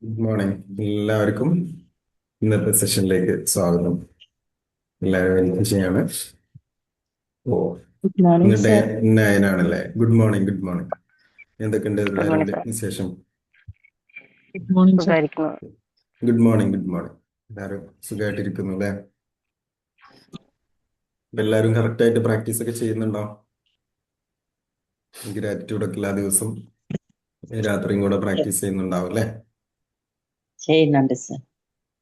Good morning എല്ലാവർക്കും. ഇന്നത്തെ സെഷനിലേക്ക് സ്വാഗതം. എല്ലാവരും വെൽക്കം ചെയ്യാണ്. ഓ, Good morning, ഇന്ന് ഡേ sir. 9 ആണല്ലേ? Good morning, good morning. എന്തൊക്കെയുണ്ട് ഗുഡ് മോർണിംഗ് എല്ലാവരുടെ സാർ. വിശേഷം? Good morning, sir. സുഖായിരിക്കുന്നു. Good morning, good morning. എല്ലാവരും സുഖമായിട്ടിരിക്കുന്നു അല്ലേ? ഇപ്പൊ എല്ലാവരും കറക്റ്റ് ആയിട്ട് പ്രാക്ടീസ് ഒക്കെ ചെയ്യുന്നുണ്ടോ? ഗ്രാറ്റിറ്റ്യൂഡ് ഒക്കെ എല്ലാ ദിവസം രാത്രിയും കൂടെ പ്രാക്ടീസ് ചെയ്യുന്നുണ്ടാവും അല്ലേ? ചെയ്യുന്നുണ്ട് സർ.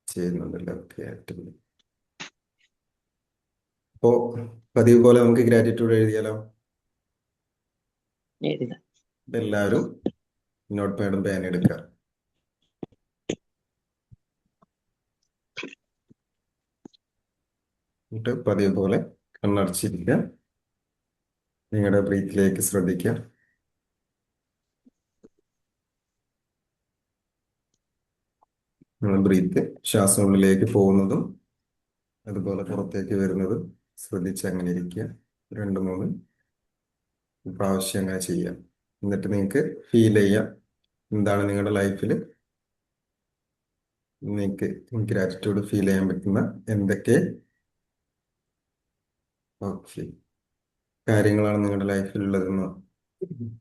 ചെയ്യുന്നുണ്ടല്ലോ. ഓക്കെ, അടിപൊളി. അപ്പോ പതിവ് പോലെ നമുക്ക് ഗ്രാറ്റിറ്റ്യൂഡ് എഴുതിയാലോ? എഴുതുക. ഇപ്പൊ എല്ലാവരും നോട്ട് പാഡും പേന എടുക്കുക. എന്നിട്ട് പതിവ് പോലെ കണ്ണടച്ചിരിക്കുക. നിങ്ങളുടെ ബ്രീത്തിലേക്ക് ശ്രദ്ധിക്കുക. നിങ്ങൾ ബ്രീത്ത് ശ്വാസം ഉള്ളിലേക്ക് പോകുന്നതും അതുപോലെ പുറത്തേക്ക് വരുന്നതും ശ്രദ്ധിച്ച് അങ്ങനെ ഇരിക്കുക. രണ്ട് മൂന്ന് പ്രാവശ്യം അങ്ങനെ ചെയ്യാം. എന്നിട്ട് നിങ്ങൾക്ക് ഫീൽ ചെയ്യാം എന്താണ് നിങ്ങളുടെ ലൈഫിൽ നിങ്ങൾക്ക് ഗ്രാറ്റിറ്റ്യൂഡ് ഫീൽ ചെയ്യാൻ പറ്റുന്ന എന്തൊക്കെ ഓക്കെ കാര്യങ്ങളാണ് നിങ്ങളുടെ ലൈഫിൽ ഉള്ളതെന്ന്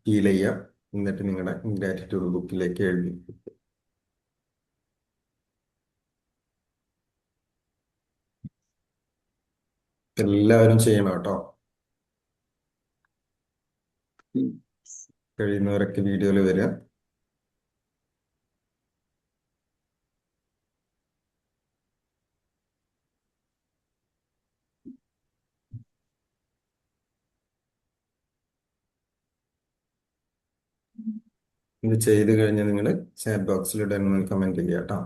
ഫീൽ ചെയ്യുക. എന്നിട്ട് നിങ്ങളുടെ ഗ്രാറ്റിറ്റ്യൂഡ് ബുക്കിലേക്ക് എഴുതി. എല്ലാവരും ചെയ്യണം കേട്ടോ. ഉം. കഴിയുന്നവരൊക്കെ വീഡിയോയിൽ വരിക. ഇത് ചെയ്ത് കഴിഞ്ഞാൽ നിങ്ങൾ ചാറ്റ് ബോക്സിൽ ഇടാൻ കമന്റ് ചെയ്യുക കേട്ടോ.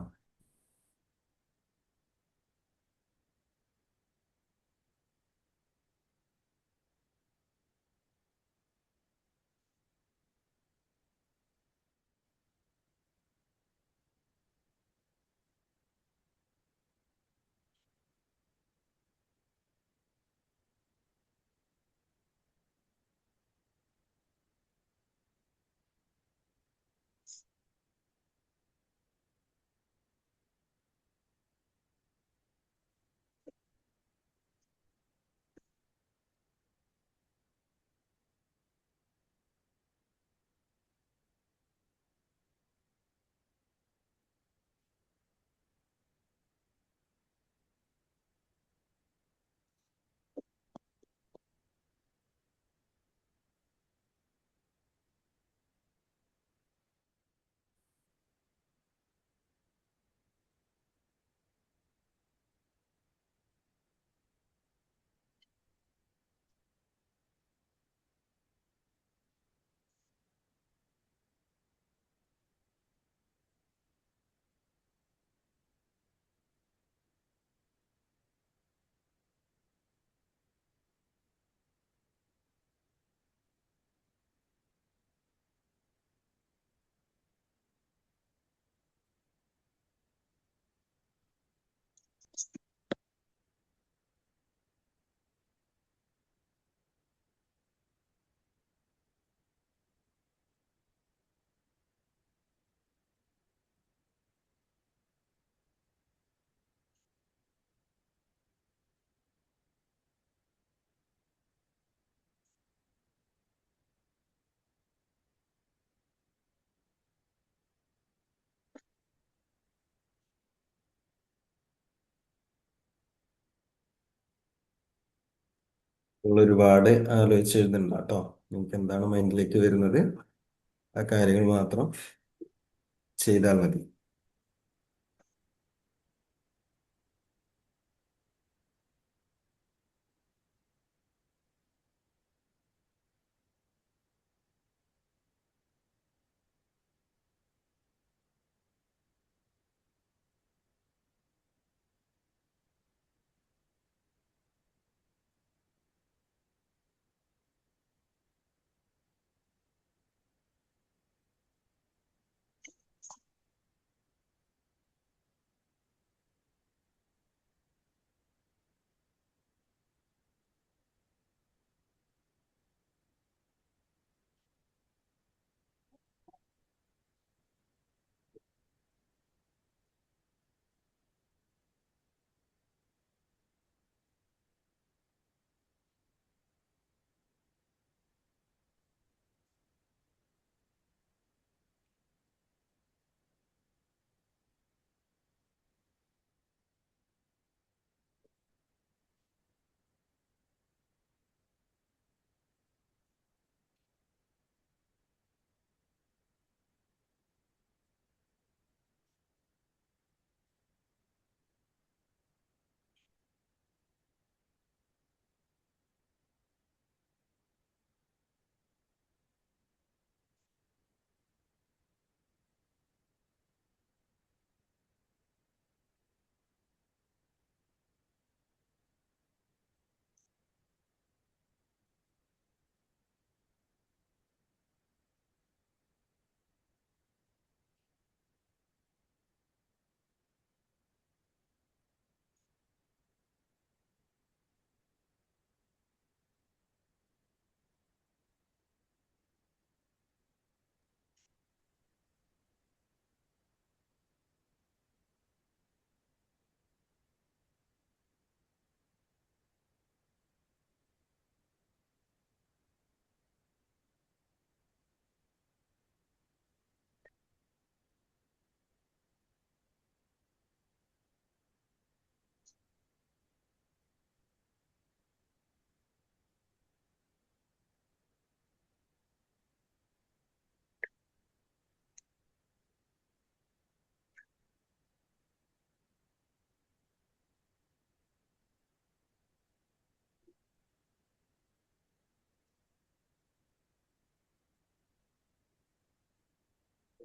നിങ്ങൾ ഒരുപാട് ആലോചിച്ച് എഴുതണ്ട കേട്ടോ. നിങ്ങൾക്ക് എന്താണ് മൈൻഡിലേക്ക് വരുന്നത് ആ കാര്യങ്ങൾ മാത്രം ചെയ്താൽ മതി.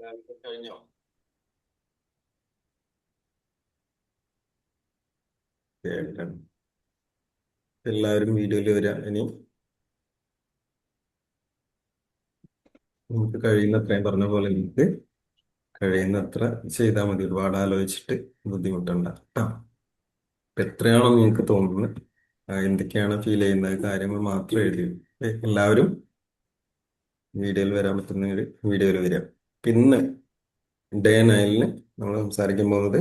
കഴിഞ്ഞോ? കേൾക്കണം. എല്ലാവരും വീഡിയോയിൽ വരാം. ഇനി നമുക്ക് കഴിയുന്നത്രയും പറഞ്ഞ പോലെ നിങ്ങൾക്ക് കഴിയുന്നത്ര ചെയ്താൽ മതി. ഒരുപാട് ആലോചിച്ചിട്ട് ബുദ്ധിമുട്ടണ്ട കേട്ടോ. ഇപ്പൊ എത്രയാണോ നിങ്ങൾക്ക് തോന്നുന്നത്, എന്തൊക്കെയാണ് ഫീൽ ചെയ്യുന്നത്, കാര്യങ്ങൾ മാത്രം എഴുതി. എല്ലാവരും വീഡിയോയിൽ വരാൻ പറ്റുന്നവർ വീഡിയോയിൽ വരാം. പിന്നെ ഡേ 9 നമ്മൾ സംസാരിക്കാൻ പോകുന്നത്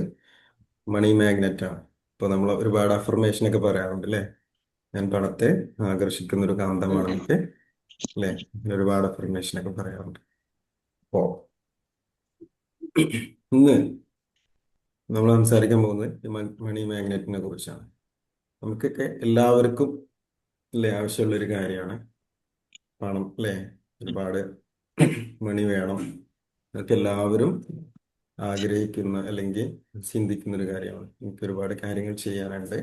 മണി മാഗ്നറ്റ് ആണ്. ഇപ്പൊ നമ്മൾ ഒരുപാട് അഫർമേഷൻ ഒക്കെ പറയാറുണ്ട് അല്ലേ? ഞാൻ പണത്തെ ആകർഷിക്കുന്ന ഒരു കാന്തമാണെന്നൊക്കെ അല്ലേ? ഒരുപാട് അഫർമേഷൻ ഒക്കെ പറയാറുണ്ട്. അപ്പോ ഇന്ന് നമ്മൾ സംസാരിക്കാൻ പോകുന്നത് ഈ മണി മാഗ്നറ്റിനെ കുറിച്ചാണ്. നമുക്കൊക്കെ എല്ലാവർക്കും അല്ലേ ആവശ്യമുള്ള ഒരു കാര്യമാണ് പണം അല്ലേ? ഒരുപാട് മണി വേണം. അതൊക്കെ എല്ലാവരും ആഗ്രഹിക്കുന്ന അല്ലെങ്കിൽ ചിന്തിക്കുന്ന ഒരു കാര്യമാണ്. എനിക്ക് ഒരുപാട് കാര്യങ്ങൾ ചെയ്യാനുണ്ട്,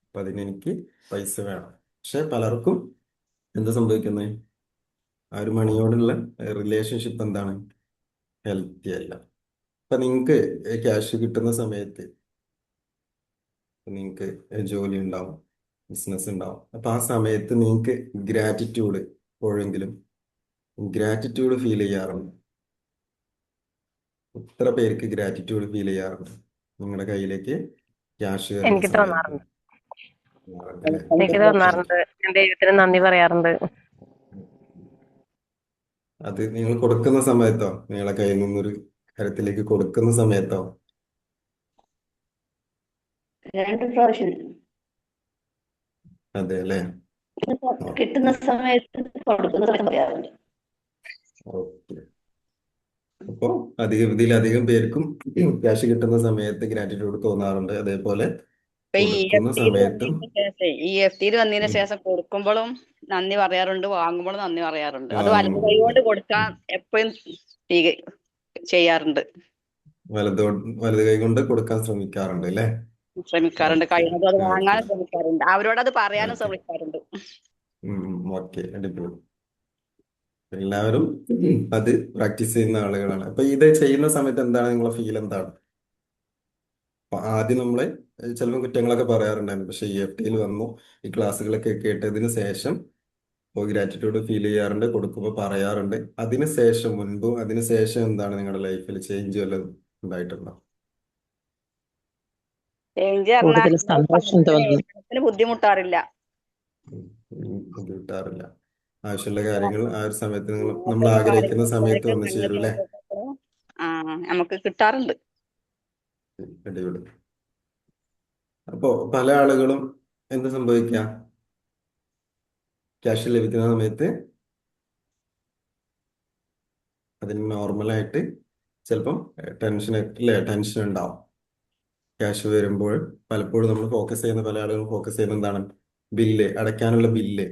അപ്പൊ അതിനെനിക്ക് പൈസ വേണം. പക്ഷെ പലർക്കും എന്താ സംഭവിക്കുന്നത്? ആ ഒരു മണിയോടുള്ള റിലേഷൻഷിപ്പ് എന്താണ്? ഹെൽത്തി അല്ല. അപ്പൊ നിങ്ങൾക്ക് ക്യാഷ് കിട്ടുന്ന സമയത്ത് നിങ്ങൾക്ക് ജോലി ഉണ്ടാവും, ബിസിനസ് ഉണ്ടാവും. അപ്പൊ ആ സമയത്ത് നിങ്ങൾക്ക് ഗ്രാറ്റിറ്റ്യൂഡ് എപ്പോഴെങ്കിലും ഗ്രാറ്റിറ്റ്യൂഡ് ഫീൽ ചെയ്യാറുണ്ട്? എത്ര പേർക്ക് ഗ്രാറ്റിറ്റ്യൂഡ് ഫീൽ ചെയ്യാറുണ്ട് നിങ്ങളുടെ കയ്യിലേക്ക് ക്യാഷ് വരുന്ന എനിക്ക് സമയത്ത്? തോന്നാറുണ്ട്. അല്ലേ? എനിക്ക് തോന്നാറുണ്ട്. ഞാൻ ദൈവത്തിന് നന്ദി പറയാറുണ്ട്. അത് നിങ്ങൾ കൊടുക്കുന്ന സമയത്തോ, നിങ്ങളെ കയ്യിൽ നിന്നൊരു കാര്യത്തിലേക്ക് കൊടുക്കുന്ന സമയത്തോ? 2 പ്രാവശ്യം അതെ അല്ലേ? കിട്ടുന്ന സമയത്ത് കൊടുക്കുന്ന സമയത്ത് പറയാറുണ്ട്. ഓക്കെ. അപ്പോ ഇതിലധികം പേർക്കും ക്യാഷ് കിട്ടുന്ന സമയത്ത് ഗ്രാറ്റിറ്റ്യൂഡ് തോന്നാറുണ്ട്. അതേപോലെ ഇപ്പൊ ഈ കൊടുക്കുന്ന സമയത്തും. EFT വന്നതിന് ഉം. ശേഷം കൊടുക്കുമ്പോഴും നന്ദി പറയാറുണ്ട്, വാങ്ങുമ്പോഴും നന്ദി പറയാറുണ്ട്. അത് വലത് കൈ വാങ്ങുന്നുണ്ട്. കൊണ്ട് കൊടുക്കാൻ എപ്പോഴും ചെയ്യാറുണ്ട്, വലത് കൈ കൊണ്ട് കൊടുക്കാൻ ശ്രമിക്കാറുണ്ട് അല്ലേ? ശ്രമിക്കാറുണ്ട്. ഓക്കെ. കഴിയുന്നതും അത് ഓക്കെ. വാങ്ങാനും ശ്രമിക്കാറുണ്ട്, അവരോട് അത് പറയാനും ഓക്കെ. ശ്രമിക്കാറുണ്ട്. ഓക്കെ, അടിപൊളി. എല്ലാവരും അത് പ്രാക്ടീസ് ചെയ്യുന്ന ആളുകളാണ്. അപ്പൊ ഇത് ചെയ്യുന്ന സമയത്ത് എന്താണ് നിങ്ങളെ ഫീൽ? എന്താണ്? അപ്പൊ ആദ്യം നമ്മള് ചിലപ്പോൾ കുറ്റങ്ങളൊക്കെ പറയാറുണ്ടായിരുന്നു. പക്ഷെ EFTയിൽ വന്നു, ഈ ക്ലാസ്സുകളൊക്കെ കേട്ടതിന് ശേഷം ഇപ്പോൾ ഗ്രാറ്റിറ്റ്യൂഡ് ഫീൽ ചെയ്യാറുണ്ട്, കൊടുക്കുമ്പോൾ പറയാറുണ്ട്. അതിനുശേഷം മുൻപും അതിനുശേഷം എന്താണ് നിങ്ങളുടെ ലൈഫിൽ ചേഞ്ച് വല്ലതും ഉണ്ടായിട്ടുണ്ടോ? ചേഞ്ച് പറഞ്ഞാൽ കൂടുതൽ സന്തോഷം തോന്നുന്നു. പണത്തിന് ബുദ്ധിമുട്ടാറില്ല. ബുദ്ധിമുട്ടാറില്ല. ആവശ്യമുള്ള കാര്യങ്ങൾ ആ ഒരു സമയത്ത് നമ്മൾ ആഗ്രഹിക്കുന്ന സമയത്ത് വന്നു ചേരും അല്ലേ? ആ, നമുക്ക് കിട്ടാറുണ്ട്. അടിപൊളി. അപ്പോ പല ആളുകളും എന്ത് സംഭവിക്കാം? ക്യാഷ് ലഭിക്കുന്ന സമയത്ത് അതിന് നോർമലായിട്ട് ചിലപ്പം ടെൻഷൻ ഉണ്ടാവും. ക്യാഷ് വരുമ്പോൾ പലപ്പോഴും നമ്മൾ ഫോക്കസ് ചെയ്യുന്ന, പല ആളുകളും ഫോക്കസ് ചെയ്യുന്ന എന്താണ്? ബില്ല് അടയ്ക്കാനുള്ള ബില്ല്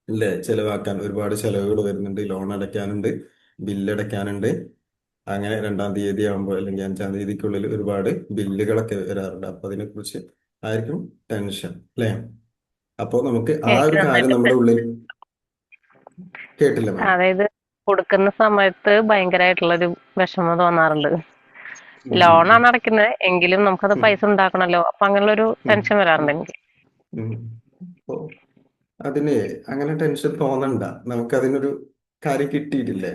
അല്ലേ? ചെലവാക്കാൻ ഒരുപാട് ചെലവുകൾ വരുന്നുണ്ട്. ലോൺ അടയ്ക്കാനുണ്ട്, ബില്ല് അടയ്ക്കാനുണ്ട്. അങ്ങനെ 2-ാം തീയതി ആകുമ്പോൾ അല്ലെങ്കിൽ 5-ാം തീയതിക്കുള്ളിൽ ഒരുപാട് ബില്ലുകളൊക്കെ വരാറുണ്ട്. അപ്പൊ അതിനെക്കുറിച്ച് ആയിരിക്കും ടെൻഷൻ അല്ലേ? അപ്പോൾ നമുക്ക് ആ എനിക്ക് ഒരു കാര്യം നന്നായിട്ട് നമ്മുടെ ഉള്ളിൽ. കേട്ടില്ല മാം. അതായത് കൊടുക്കുന്ന സമയത്ത് ഭയങ്കരമായിട്ടുള്ളൊരു വിഷമം തോന്നാറുണ്ട്. ഉം, ലോണാണ് അടയ്ക്കുന്നത് എങ്കിലും നമുക്കത് ഉം, പൈസ ഉണ്ടാക്കണല്ലോ. അപ്പൊ അങ്ങനെയുള്ളൊരു ഉം, ടെൻഷൻ വരാറുണ്ട് എനിക്ക്. ഉം. അപ്പോ അതിന് അങ്ങനെ ടെൻഷൻ തോന്നണ്ട. നമുക്ക് അതിനൊരു കാര്യം കിട്ടിയിട്ടില്ലേ?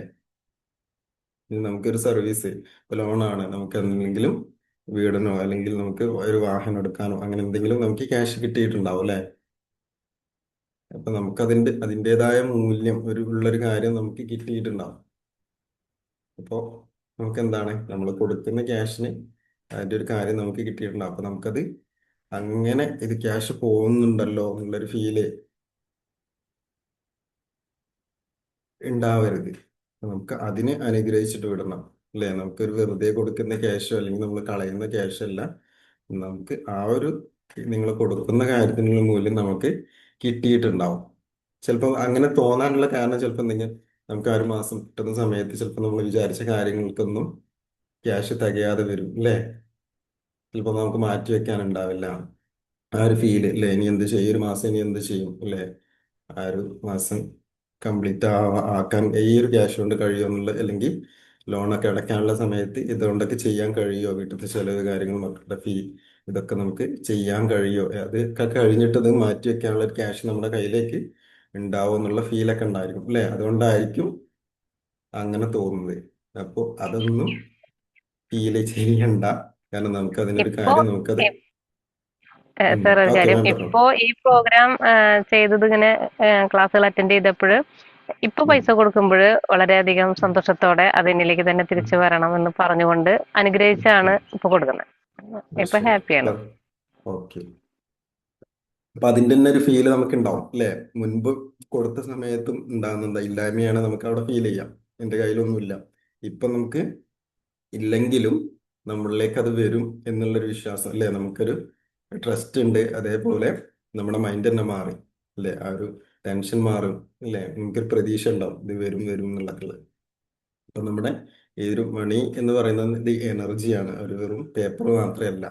ഇനി നമുക്കൊരു സർവീസ്, ലോണാണ്, നമുക്ക് എന്തെങ്കിലും വീടിനോ അല്ലെങ്കിൽ നമുക്ക് ഒരു വാഹനം എടുക്കാനോ അങ്ങനെ എന്തെങ്കിലും നമുക്ക് ക്യാഷ് കിട്ടിയിട്ടുണ്ടാവും അല്ലെ? അപ്പൊ നമുക്ക് അതിൻ്റെതായ മൂല്യം ഉള്ളൊരു കാര്യം നമുക്ക് കിട്ടിയിട്ടുണ്ടാവും. അപ്പോൾ നമുക്ക് എന്താണ്, നമ്മൾ കൊടുക്കുന്ന ക്യാഷിന് അതിൻ്റെ ഒരു കാര്യം നമുക്ക് കിട്ടിയിട്ടുണ്ടാവും. അപ്പൊ നമുക്കത് അങ്ങനെ ഇത് ക്യാഷ് പോകുന്നുണ്ടല്ലോ എന്നുള്ളൊരു ഫീല് ഉണ്ടാവരുത്. നമുക്ക് അതിനെ അനുഗ്രഹിച്ചിട്ട് വിടണം അല്ലേ? നമുക്കൊരു വെറുതെ കൊടുക്കുന്ന ക്യാഷോ അല്ലെങ്കിൽ നമ്മൾ കളയുന്ന ക്യാഷോ അല്ല. നമുക്ക് ആ ഒരു നിങ്ങൾ കൊടുക്കുന്ന കാര്യത്തിനുള്ള മൂല്യം നമുക്ക് കിട്ടിയിട്ടുണ്ടാവും. ചിലപ്പോൾ അങ്ങനെ തോന്നാനുള്ള കാരണം ചിലപ്പോൾ എന്തെങ്കിലും, നമുക്ക് ആ ഒരു മാസം കിട്ടുന്ന സമയത്ത് ചിലപ്പോൾ നമ്മൾ വിചാരിച്ച കാര്യങ്ങൾക്കൊന്നും ക്യാഷ് തികയാതെ വരും അല്ലേ? ചിലപ്പോൾ നമുക്ക് മാറ്റി വെക്കാനുണ്ടാവില്ല. ആ ഒരു ഫീല് അല്ലേ? ഇനി എന്ത് ചെയ്യും, ഒരു മാസം ഇനി എന്ത് ചെയ്യും അല്ലേ? ആ ഒരു മാസം കംപ്ലീറ്റ് ആക്കാൻ ഈ ഒരു ക്യാഷ് കൊണ്ട് കഴിയുമെന്നുള്ള അല്ലെങ്കിൽ ലോണൊക്കെ അടയ്ക്കാനുള്ള സമയത്ത് ഇതുകൊണ്ടൊക്കെ ചെയ്യാൻ കഴിയുമോ, വീട്ടിലത്തെ ചെലവ് കാര്യങ്ങൾ, മക്കളുടെ ഫീ, ഇതൊക്കെ നമുക്ക് ചെയ്യാൻ കഴിയുമോ, അതൊക്കെ കഴിഞ്ഞിട്ട് ഇത് മാറ്റി വെക്കാനുള്ള ഒരു ക്യാഷ് നമ്മുടെ കയ്യിലേക്ക് ഉണ്ടാവും എന്നുള്ള ഫീലൊക്കെ ഉണ്ടായിരിക്കും അല്ലേ? അതുകൊണ്ടായിരിക്കും അങ്ങനെ തോന്നുന്നത്. അപ്പോൾ അതൊന്നും ഫീൽ ചെയ്യണ്ട. കാരണം നമുക്ക് അതിനൊരു ഇപ്പോ കാര്യം നമുക്കത് സാർ ഒരു ഓക്കെ കാര്യം, മാം പറഞ്ഞു. ഇപ്പോ ഈ പ്രോഗ്രാം ചെയ്തത് ഇങ്ങനെ ക്ലാസ്സുകൾ അറ്റൻഡ് ചെയ്തപ്പോൾ ഇപ്പൊ പൈസ കൊടുക്കുമ്പോൾ വളരെയധികം സന്തോഷത്തോടെ അതിനിലേക്ക് തന്നെ തിരിച്ചു വരണം എന്ന് പറഞ്ഞുകൊണ്ട് അനുഗ്രഹിച്ചാണ് ഇപ്പൊ കൊടുക്കുന്നത്. ഇപ്പൊ ശരി. ഹാപ്പിയാണ്. ഓക്കെ. അപ്പൊ അതിന്റെ തന്നെ ഒരു ഫീല് നമുക്ക് ഉണ്ടാവും അല്ലെ? മുൻപ് കൊടുത്ത സമയത്തും ഉണ്ടാകുന്നുണ്ട്, ഇല്ലായ്മയാണ് നമുക്ക് അവിടെ ഫീൽ ചെയ്യാം, എന്റെ കയ്യിലൊന്നുമില്ല. ഇപ്പൊ നമുക്ക് ഇല്ലെങ്കിലും നമ്മളിലേക്ക് അത് വരും എന്നുള്ളൊരു വിശ്വാസം അല്ലെ, നമുക്കൊരു ട്രസ്റ്റ് ഉണ്ട്. അതേപോലെ നമ്മുടെ മൈൻഡ് തന്നെ മാറി അല്ലെ, ആ ഒരു ടെൻഷൻ മാറും അല്ലെ, നമുക്കൊരു പ്രതീക്ഷ ഉണ്ടാവും ഇത് വരും വരും എന്നുള്ളത്. അപ്പൊ നമ്മുടെ ഈ ഒരു മണി എന്ന് പറയുന്നത് ഇത് എനർജിയാണ്, ഒരു വെറും പേപ്പർ മാത്രമല്ല.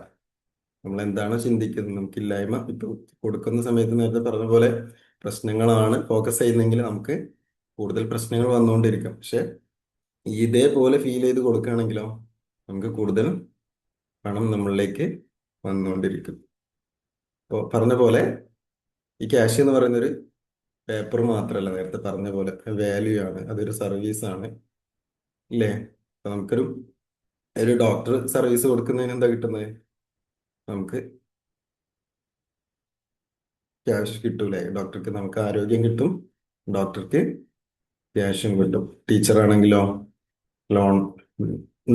നമ്മൾ എന്താണ് ചിന്തിക്കുന്നത്, നമുക്കില്ലായ്മ ഇപ്പൊ കൊടുക്കുന്ന സമയത്ത് നേരത്തെ പറഞ്ഞ പോലെ പ്രശ്നങ്ങളാണ് ഫോക്കസ് ചെയ്യുന്നതെങ്കിൽ നമുക്ക് കൂടുതൽ പ്രശ്നങ്ങൾ വന്നുകൊണ്ടിരിക്കും. പക്ഷെ ഇതേപോലെ ഫീൽ ചെയ്ത് കൊടുക്കുകയാണെങ്കിലോ നമുക്ക് കൂടുതൽ പണം നമ്മളിലേക്ക് വന്നുകൊണ്ടിരിക്കും. അപ്പോൾ പറഞ്ഞ പോലെ ഈ ക്യാഷ് എന്ന് പറയുന്നൊരു പേപ്പർ മാത്രമല്ല, നേരത്തെ പറഞ്ഞ പോലെ വാല്യൂ ആണ്, അതൊരു സർവീസ് ആണ് ഇല്ലേ? അപ്പൊ നമുക്കൊരു ഒരു ഡോക്ടർ സർവീസ് കൊടുക്കുന്നതിന് എന്താ കിട്ടുന്നത്? നമുക്ക് ക്യാഷ് കിട്ടൂലേ? ഡോക്ടർക്ക് നമുക്ക് ആരോഗ്യം കിട്ടും, ഡോക്ടർക്ക് ക്യാഷും കിട്ടും. ടീച്ചർ ആണെങ്കിലോ ലോൺ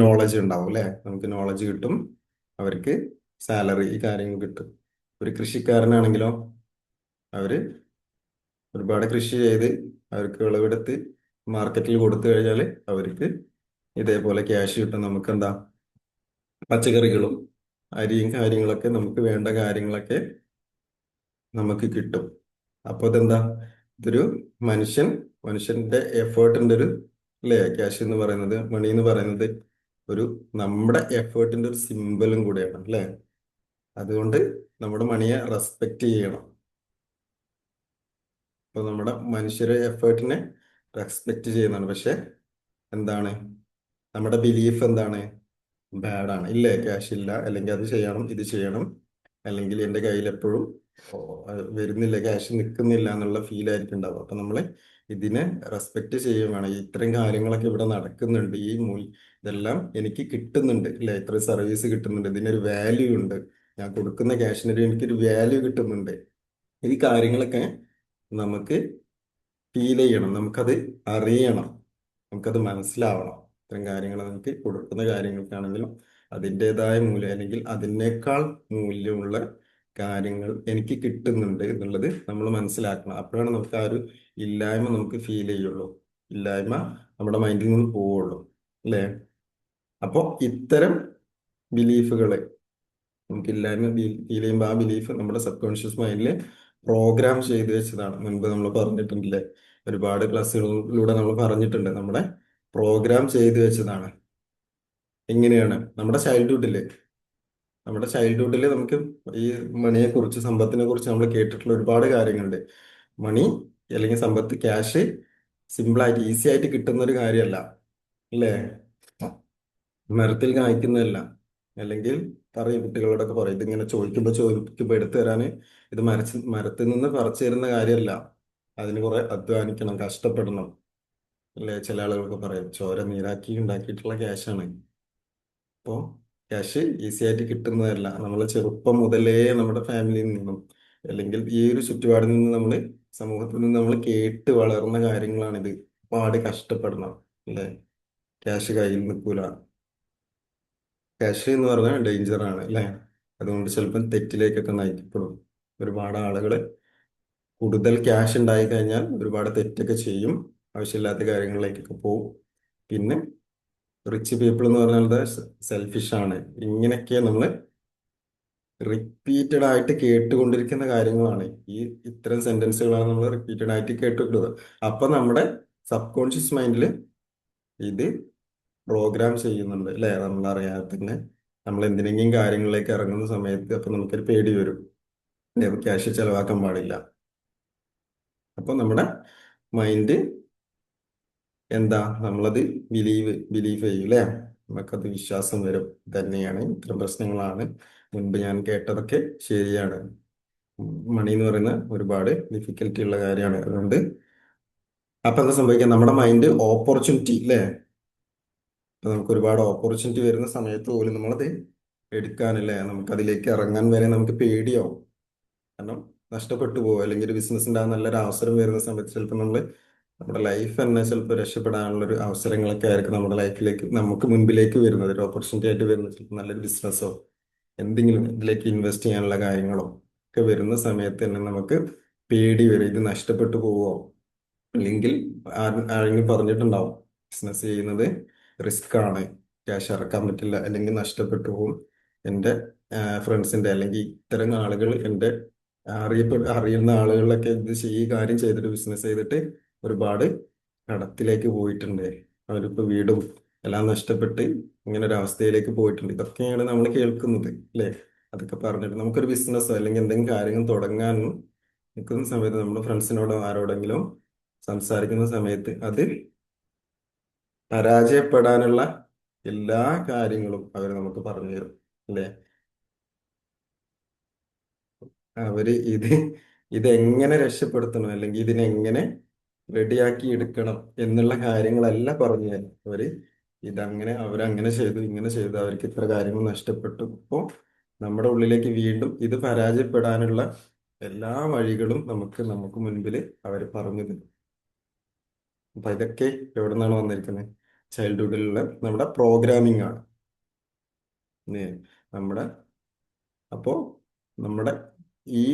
നോളജ് ഉണ്ടാവും അല്ലേ, നമുക്ക് നോളജ് കിട്ടും, അവർക്ക് സാലറി, ഈ കാര്യങ്ങൾ കിട്ടും. ഒരു കൃഷിക്കാരനാണെങ്കിലോ അവര് ഒരുപാട് കൃഷി ചെയ്ത് അവർക്ക് വിളവെടുത്ത് മാർക്കറ്റിൽ കൊടുത്തു കഴിഞ്ഞാൽ അവർക്ക് ഇതേപോലെ ക്യാഷ് കിട്ടും. നമുക്ക് എന്താ, പച്ചക്കറികളും അരിയും കാര്യങ്ങളൊക്കെ, നമുക്ക് വേണ്ട കാര്യങ്ങളൊക്കെ നമുക്ക് കിട്ടും. അപ്പോൾ ഇതെന്താ, ഇതൊരു മനുഷ്യന്റെ എഫേർട്ടിന്റെ ഒരു അല്ലേ, ക്യാഷ് എന്ന് പറയുന്നത്, മണി എന്ന് പറയുന്നത് ഒരു നമ്മുടെ എഫേർട്ടിന്റെ ഒരു സിമ്പലും കൂടെയാണ് അല്ലേ? അതുകൊണ്ട് നമ്മുടെ മണിയെ റെസ്പെക്ട് ചെയ്യണം. അപ്പൊ നമ്മുടെ മനുഷ്യരെ എഫേർട്ടിനെ റെസ്പെക്ട് ചെയ്യുന്നതാണ്. പക്ഷെ എന്താണ്, നമ്മുടെ ബിലീഫ് എന്താണ്, ബാഡാണ് ഇല്ലേ? ക്യാഷ് ഇല്ല, അല്ലെങ്കിൽ അത് ചെയ്യണം ഇത് ചെയ്യണം, അല്ലെങ്കിൽ എൻ്റെ കയ്യിൽ എപ്പോഴും വരുന്നില്ല, ക്യാഷ് നിൽക്കുന്നില്ല എന്നുള്ള ഫീൽ ആയിരിക്കും ഉണ്ടാവും. അപ്പൊ നമ്മള് ഇതിനെ റെസ്പെക്ട് ചെയ്യുകയും വേണം. ഇത്രയും കാര്യങ്ങളൊക്കെ ഇവിടെ നടക്കുന്നുണ്ട്, ഇതെല്ലാം എനിക്ക് കിട്ടുന്നുണ്ട് ഇല്ലേ, ഇത്ര സർവീസ് കിട്ടുന്നുണ്ട്, ഇതിനൊരു വാല്യൂ ഉണ്ട്, ഞാൻ കൊടുക്കുന്ന ക്യാഷിനൊരു എനിക്കൊരു വാല്യൂ കിട്ടുന്നുണ്ട്. ഈ കാര്യങ്ങളൊക്കെ നമുക്ക് ഫീൽ ചെയ്യണം, നമുക്കത് അറിയണം, നമുക്കത് മനസ്സിലാവണം. ഇത്തരം കാര്യങ്ങൾ നമുക്ക് കൊടുക്കുന്ന കാര്യങ്ങൾക്കാണെങ്കിലും അതിൻ്റെതായ മൂല്യം, അല്ലെങ്കിൽ അതിനേക്കാൾ മൂല്യമുള്ള കാര്യങ്ങൾ എനിക്ക് കിട്ടുന്നുണ്ട് എന്നുള്ളത് നമ്മൾ മനസ്സിലാക്കണം. അപ്പോഴാണ് നമുക്ക് ആ ഒരു ഇല്ലായ്മ നമുക്ക് ഫീൽ ചെയ്യുള്ളൂ, ഇല്ലായ്മ നമ്മുടെ മൈൻഡിൽ നിന്ന് പോവുള്ളൂ അല്ലേ? അപ്പോൾ ഇത്തരം ബിലീഫുകളെ നമുക്ക് ഇല്ലായ്മ ഫീൽ ചെയ്യുമ്പോൾ ആ ബിലീഫ് നമ്മുടെ സബ് കോൺഷ്യസ് മൈൻഡിൽ പ്രോഗ്രാം ചെയ്ത് വെച്ചതാണ്. മുൻപ് നമ്മൾ പറഞ്ഞിട്ടുണ്ടല്ലേ, ഒരുപാട് ക്ലാസ്സുകളിലൂടെ നമ്മൾ പറഞ്ഞിട്ടുണ്ട്, നമ്മുടെ പ്രോഗ്രാം ചെയ്തു വെച്ചതാണ്. എങ്ങനെയാണ്, നമ്മുടെ ചൈൽഡ്ഹുഡിൽ നമുക്ക് ഈ മണിയെ കുറിച്ച്, സമ്പത്തിനെ കുറിച്ച് നമ്മൾ കേട്ടിട്ടുള്ള ഒരുപാട് കാര്യങ്ങളുണ്ട്. മണി അല്ലെങ്കിൽ സമ്പത്ത്, ക്യാഷ് സിമ്പിളായിട്ട് ഈസി ആയിട്ട് കിട്ടുന്ന ഒരു കാര്യമല്ല അല്ലേ? മരത്തിൽ കായ്ക്കുന്നതല്ല. അല്ലെങ്കിൽ പറയും, കുട്ടികളോടൊക്കെ പറയും, ഇതിങ്ങനെ ചോദിക്കുമ്പോൾ എടുത്തു തരാന്, ഇത് മരത്തിൽ നിന്ന് പറിച്ചു തരുന്ന കാര്യമല്ല, അതിന് കുറെ അധ്വാനിക്കണം, കഷ്ടപ്പെടണം അല്ലേ? ചില ആളുകൾക്ക് പറയും ചോര നീരാക്കി ഉണ്ടാക്കിയിട്ടുള്ള ക്യാഷാണ്. അപ്പോൾ ക്യാഷ് ഈസി ആയിട്ട് കിട്ടുന്നതല്ല. നമ്മൾ ചെറുപ്പം മുതലേ നമ്മുടെ ഫാമിലിയിൽ നിന്നും, അല്ലെങ്കിൽ ഈ ഒരു ചുറ്റുപാടിൽ നിന്ന്, നമ്മൾ സമൂഹത്തിൽ നിന്ന് നമ്മൾ കേട്ട് വളർന്ന കാര്യങ്ങളാണിത്. പാട് കഷ്ടപ്പെടണം അല്ലേ? ക്യാഷ് കയ്യിൽ നിൽക്കൂല, ക്യാഷ് എന്ന് പറഞ്ഞാൽ ഡേഞ്ചറാണ് അല്ലേ? അതുകൊണ്ട് ചിലപ്പം തെറ്റിലേക്കൊക്കെ നയിക്കപ്പെടും. ഒരുപാട് ആളുകൾ കൂടുതൽ ക്യാഷ് ഉണ്ടായി കഴിഞ്ഞാൽ ഒരുപാട് തെറ്റൊക്കെ ചെയ്യും, ആവശ്യമില്ലാത്ത കാര്യങ്ങളിലേക്കൊക്കെ പോകും. പിന്നെ റിച്ച് പീപ്പിൾ എന്ന് പറഞ്ഞാൽ സെൽഫിഷ് ആണ്. ഇങ്ങനെയൊക്കെ നമ്മൾ റിപ്പീറ്റഡ് ആയിട്ട് കേട്ടുകൊണ്ടിരിക്കുന്ന കാര്യങ്ങളാണ്. ഇത്തരം സെന്റൻസുകളാണ് നമ്മൾ റിപ്പീറ്റഡ് ആയിട്ട് കേട്ടിട്ടുള്ളത്. അപ്പൊ നമ്മുടെ സബ് കോൺഷ്യസ് മൈൻഡിൽ ഇത് പ്രോഗ്രാം ചെയ്യുന്നുണ്ട് അല്ലേ? നമ്മളറിയാതെ തന്നെ നമ്മൾ എന്തിനെങ്കിലും കാര്യങ്ങളിലേക്ക് ഇറങ്ങുന്ന സമയത്ത് അപ്പൊ നമുക്കൊരു പേടി വരും, ക്യാഷ് ചെലവാക്കാൻ പാടില്ല. അപ്പൊ നമ്മുടെ മൈൻഡ് എന്താ നമ്മളത് ബിലീവ് ചെയ്യും അല്ലേ? നമുക്കത് വിശ്വാസം വരും തന്നെയാണ്. ഇത്തരം പ്രശ്നങ്ങളാണ് മുൻപ് ഞാൻ കേട്ടതൊക്കെ ശരിയാണ്. മണി എന്ന് പറയുന്ന ഒരുപാട് ഡിഫിക്കൽറ്റി ഉള്ള കാര്യമാണ്. അതുകൊണ്ട് അപ്പൊ എന്താ സംഭവിക്കുക? നമ്മുടെ മൈൻഡ് ഓപ്പർച്യൂണിറ്റി അല്ലേ? അപ്പൊ നമുക്ക് ഒരുപാട് ഓപ്പർച്യൂണിറ്റി വരുന്ന സമയത്ത് പോലും നമ്മളത് എടുക്കാനല്ലേ, നമുക്ക് അതിലേക്ക് ഇറങ്ങാൻ വരെ നമുക്ക് പേടിയാവും. കാരണം നഷ്ടപ്പെട്ടു പോകും. അല്ലെങ്കിൽ ഒരു ബിസിനസ്സിന്റെ ആ നല്ലൊരു അവസരം വരുന്ന സമയത്ത് ചിലപ്പോൾ നമ്മുടെ ലൈഫ് തന്നെ ചിലപ്പോൾ രക്ഷപ്പെടാനുള്ള ഒരു അവസരങ്ങളൊക്കെ ആയിരിക്കും നമ്മുടെ ലൈഫിലേക്ക് നമുക്ക് മുൻപിലേക്ക് വരുന്നത്. ഒരു ഓപ്പർച്യൂണിറ്റി ആയിട്ട് വരുന്നത് ചിലപ്പോൾ നല്ലൊരു ബിസിനസ്സോ എന്തെങ്കിലും ഇതിലേക്ക് ഇൻവെസ്റ്റ് ചെയ്യാനുള്ള കാര്യങ്ങളോ ഒക്കെ വരുന്ന സമയത്ത് തന്നെ നമുക്ക് പേടി വരും. ഇത് നഷ്ടപ്പെട്ടു പോവോ, അല്ലെങ്കിൽ ആരെങ്കിലും പറഞ്ഞിട്ടുണ്ടാവും ബിസിനസ് ചെയ്യുന്നത് റിസ്ക് ആണ്, ക്യാഷ് ഇറക്കാൻ പറ്റില്ല, അല്ലെങ്കിൽ നഷ്ടപ്പെട്ടു പോകും. എൻ്റെ ഫ്രണ്ട്സിന്റെ അല്ലെങ്കിൽ ഇത്തരം ആളുകൾ എൻ്റെ അറിയുന്ന ആളുകളിലൊക്കെ ഈ കാര്യം ചെയ്തിട്ട് ബിസിനസ് ചെയ്തിട്ട് ഒരുപാട് കടത്തിലേക്ക് പോയിട്ടുണ്ട്. അവരിപ്പോ വീടും എല്ലാം നഷ്ടപ്പെട്ട് ഇങ്ങനെ ഒരു അവസ്ഥയിലേക്ക് പോയിട്ടുണ്ട്. ഇതൊക്കെയാണ് നമ്മൾ കേൾക്കുന്നത് അല്ലേ? അതൊക്കെ പറഞ്ഞിട്ട് നമുക്കൊരു ബിസിനസ്സോ അല്ലെങ്കിൽ എന്തെങ്കിലും കാര്യങ്ങൾ തുടങ്ങാൻ നിൽക്കുന്ന സമയത്ത് നമ്മുടെ ഫ്രണ്ട്സിനോടോ ആരോടെങ്കിലും സംസാരിക്കുന്ന സമയത്ത് അത് പരാജയപ്പെടാനുള്ള എല്ലാ കാര്യങ്ങളും അവർ നമുക്ക് പറഞ്ഞു തരും അല്ലേ? അവര് ഇതെങ്ങനെ രക്ഷപ്പെടുത്തണം അല്ലെങ്കിൽ ഇതിനെങ്ങനെ റെഡിയാക്കി എടുക്കണം എന്നുള്ള കാര്യങ്ങളല്ല പറഞ്ഞു തരും. അവരങ്ങനെ ചെയ്തു, ഇങ്ങനെ ചെയ്തു, അവർക്ക് ഇത്ര കാര്യങ്ങൾ നഷ്ടപ്പെട്ടു. അപ്പോൾ നമ്മുടെ ഉള്ളിലേക്ക് വീണ്ടും ഇത് പരാജയപ്പെടാനുള്ള എല്ലാ വഴികളും നമുക്ക് മുൻപിൽ അവർ പറഞ്ഞു തരും. അപ്പൊ ഇതൊക്കെ എവിടെ നിന്നാണ് വന്നിരിക്കുന്നത്? ചൈൽഡ്ഹുഡിലുള്ള നമ്മുടെ പ്രോഗ്രാമിംഗ് ആണ്. ഇല്ലേ? നമ്മുടെ അപ്പോ നമ്മുടെ ഈ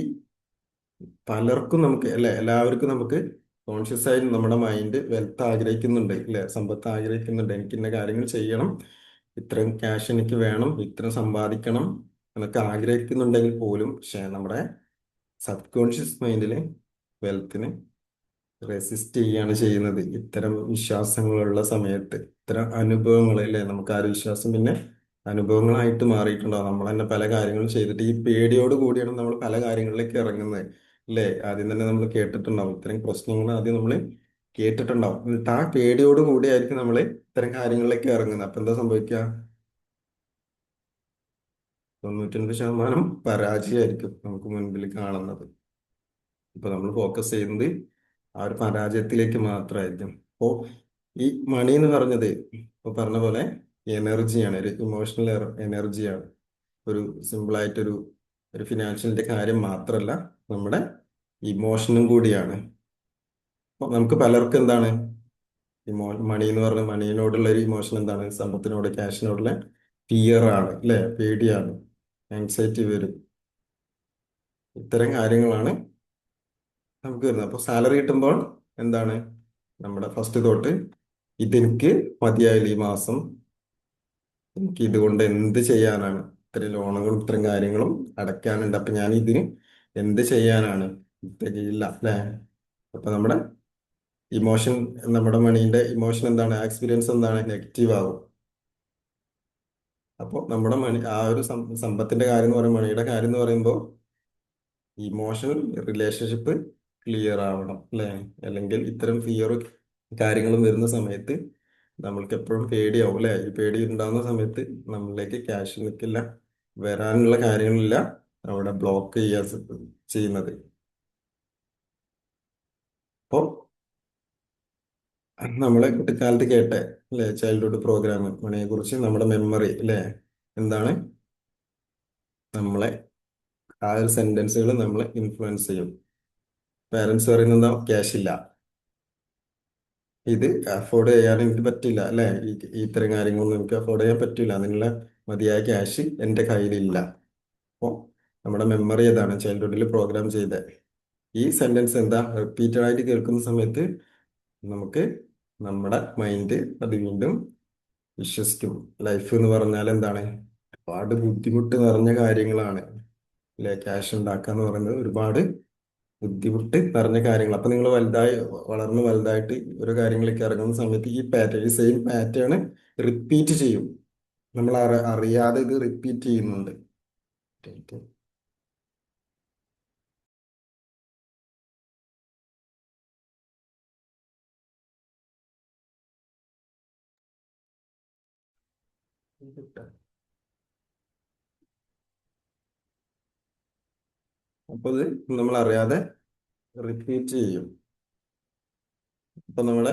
പലർക്കും നമുക്ക് അല്ലെ, എല്ലാവർക്കും നമുക്ക് കോൺഷ്യസ് ആയി നമ്മുടെ മൈൻഡ് വെൽത്ത് ആഗ്രഹിക്കുന്നുണ്ട് അല്ലെ, സമ്പത്ത് ആഗ്രഹിക്കുന്നുണ്ട്. എനിക്ക് ഇന്ന കാര്യങ്ങൾ ചെയ്യണം, ഇത്രയും ക്യാഷ് എനിക്ക് വേണം, ഇത്രയും സമ്പാദിക്കണം എന്നൊക്കെ ആഗ്രഹിക്കുന്നുണ്ടെങ്കിൽ പോലും പക്ഷെ നമ്മുടെ സബ് കോൺഷ്യസ് മൈൻഡില് വെൽത്തിന് റെസിസ്റ്റ് ചെയ്യാണ് ചെയ്യുന്നത്. ഇത്തരം വിശ്വാസങ്ങളുള്ള സമയത്ത് ഇത്തരം അനുഭവങ്ങൾ അല്ലേ, നമുക്ക് ആ ഒരു വിശ്വാസം പിന്നെ അനുഭവങ്ങളായിട്ട് മാറിയിട്ടുണ്ടാവും. നമ്മൾ തന്നെ പല കാര്യങ്ങളും ചെയ്തിട്ട് ഈ പേടിയോട് കൂടിയാണ് നമ്മൾ പല കാര്യങ്ങളിലേക്ക് ഇറങ്ങുന്നത് അല്ലേ? ആദ്യം തന്നെ നമ്മൾ കേട്ടിട്ടുണ്ടാവും ഇത്തരം പ്രശ്നങ്ങൾ, ആദ്യം നമ്മൾ കേട്ടിട്ടുണ്ടാവും. എന്നിട്ട് ആ പേടിയോട് കൂടിയായിരിക്കും നമ്മൾ ഇത്തരം കാര്യങ്ങളിലേക്ക് ഇറങ്ങുന്നത്. അപ്പൊ എന്താ സംഭവിക്കുക? 99% പരാജയമായിരിക്കും നമുക്ക് മുൻപിൽ കാണുന്നത്. ഇപ്പൊ നമ്മൾ ഫോക്കസ് ചെയ്യുന്നത് ആ ഒരു പരാജയത്തിലേക്ക് മാത്രമായിരിക്കും. അപ്പോ ഈ മണി എന്ന് പറഞ്ഞത് ഇപ്പൊ പറഞ്ഞ പോലെ എനർജിയാണ്, ഒരു ഇമോഷണൽ എനർജിയാണ്. ഒരു സിമ്പിൾ ആയിട്ടൊരു ഒരു ഫിനാൻഷ്യലിന്റെ കാര്യം മാത്രമല്ല, നമ്മുടെ ഇമോഷനും കൂടിയാണ്. അപ്പൊ നമുക്ക് പലർക്കും എന്താണ് മണി എന്ന് പറഞ്ഞ മണിയോടുള്ള ഒരു ഇമോഷൻ എന്താണ്? സമ്പത്തിനോട്, ക്യാഷിനോടുള്ള ഫിയർ ആണ് അല്ലെ, പേടിയാണ്, ആൻസൈറ്റി വരും. ഇത്തരം കാര്യങ്ങളാണ് നമുക്ക് വരുന്നത്. അപ്പൊ സാലറി കിട്ടുമ്പോൾ എന്താണ് നമ്മുടെ ഫസ്റ്റ് തോട്ട്? ഇതെനിക്ക് മതിയായില്ല ഈ മാസം, എനിക്ക് ഇതുകൊണ്ട് എന്ത് ചെയ്യാനാണ്? ഇത്രയും ലോണുകളും ഇത്രയും കാര്യങ്ങളും അടയ്ക്കാനുണ്ട്, അപ്പൊ ഞാൻ ഇതിന് എന്ത് ചെയ്യാനാണ്? തികയില്ല അല്ലേ? അപ്പൊ ഇമോഷൻ നമ്മുടെ മണീന്റെ ഇമോഷൻ എന്താണ്? എക്സ്പീരിയൻസ് എന്താണ്? നെഗറ്റീവ് ആവും. അപ്പോൾ നമ്മുടെ മണി ആ ഒരു സമ്പത്തിന്റെ കാര്യം എന്ന് പറയുമ്പോൾ, മണിയുടെ കാര്യം എന്ന് പറയുമ്പോൾ ഇമോഷണൽ റിലേഷൻഷിപ്പ് ക്ലിയർ ആവണം അല്ലേ? അല്ലെങ്കിൽ ഇത്തരം ഫിയർ കാര്യങ്ങളും വരുന്ന സമയത്ത് നമ്മൾക്ക് എപ്പോഴും പേടിയാവും അല്ലേ? ഈ പേടി ഉണ്ടാകുന്ന സമയത്ത് നമ്മളിലേക്ക് ക്യാഷ് നിൽക്കില്ല, വരാനുള്ള കാര്യങ്ങളില്ല, അവിടെ ബ്ലോക്ക് ചെയ്യുന്നത്. അപ്പോൾ നമ്മളെ കുട്ടിക്കാലത്ത് കേട്ടെ അല്ലെ ചൈൽഡ്ഹുഡ് പ്രോഗ്രാം മണിയെ കുറിച്ച്, നമ്മുടെ മെമ്മറി അല്ലേ എന്താണ്? നമ്മളെ ആ ഒരു സെന്റൻസുകൾ നമ്മളെ ഇൻഫ്ലുവൻസ് ചെയ്യും. പാരന്റ്സ് പറയുന്നത് ക്യാഷ് ഇല്ല, ഇത് അഫോർഡ് ചെയ്യാൻ എനിക്ക് പറ്റില്ല അല്ലെ, ഇത്തരം കാര്യങ്ങളൊന്നും എനിക്ക് അഫോർഡ് ചെയ്യാൻ പറ്റില്ല, അതിനുള്ള മതിയായ ക്യാഷ് എൻ്റെ കയ്യിലില്ല. അപ്പോൾ നമ്മുടെ മെമ്മറി ഏതാണ്? ചൈൽഡ്ഹുഡിൽ പ്രോഗ്രാം ചെയ്ത ഈ സെന്റൻസ് എന്താ റിപ്പീറ്റഡ് ആയിട്ട് കേൾക്കുന്ന സമയത്ത് നമുക്ക് നമ്മുടെ മൈൻഡ് അത് വീണ്ടും വിശ്വസിക്കും. ലൈഫ് എന്ന് പറഞ്ഞാൽ എന്താണ്? ഒരുപാട് ബുദ്ധിമുട്ട് നിറഞ്ഞ കാര്യങ്ങളാണ് അല്ലെ? ക്യാഷ് ഉണ്ടാക്കുക എന്ന് പറയുന്നത് ഒരുപാട് ബുദ്ധിമുട്ട് നിറഞ്ഞ കാര്യങ്ങൾ. അപ്പൊ നിങ്ങൾ വളർന്ന് വലുതായിട്ട് ഓരോ കാര്യങ്ങളിലേക്ക് ഇറങ്ങുന്ന സമയത്ത് ഈ സെയിം പാറ്റേൺ റിപ്പീറ്റ് ചെയ്യും. നമ്മൾ അറിയാതെ ഇത് റിപ്പീറ്റ് ചെയ്യുന്നുണ്ട്. അപ്പൊ ഇത് നമ്മൾ അറിയാതെ റിപ്പീറ്റ് ചെയ്യും. അപ്പൊ നമ്മുടെ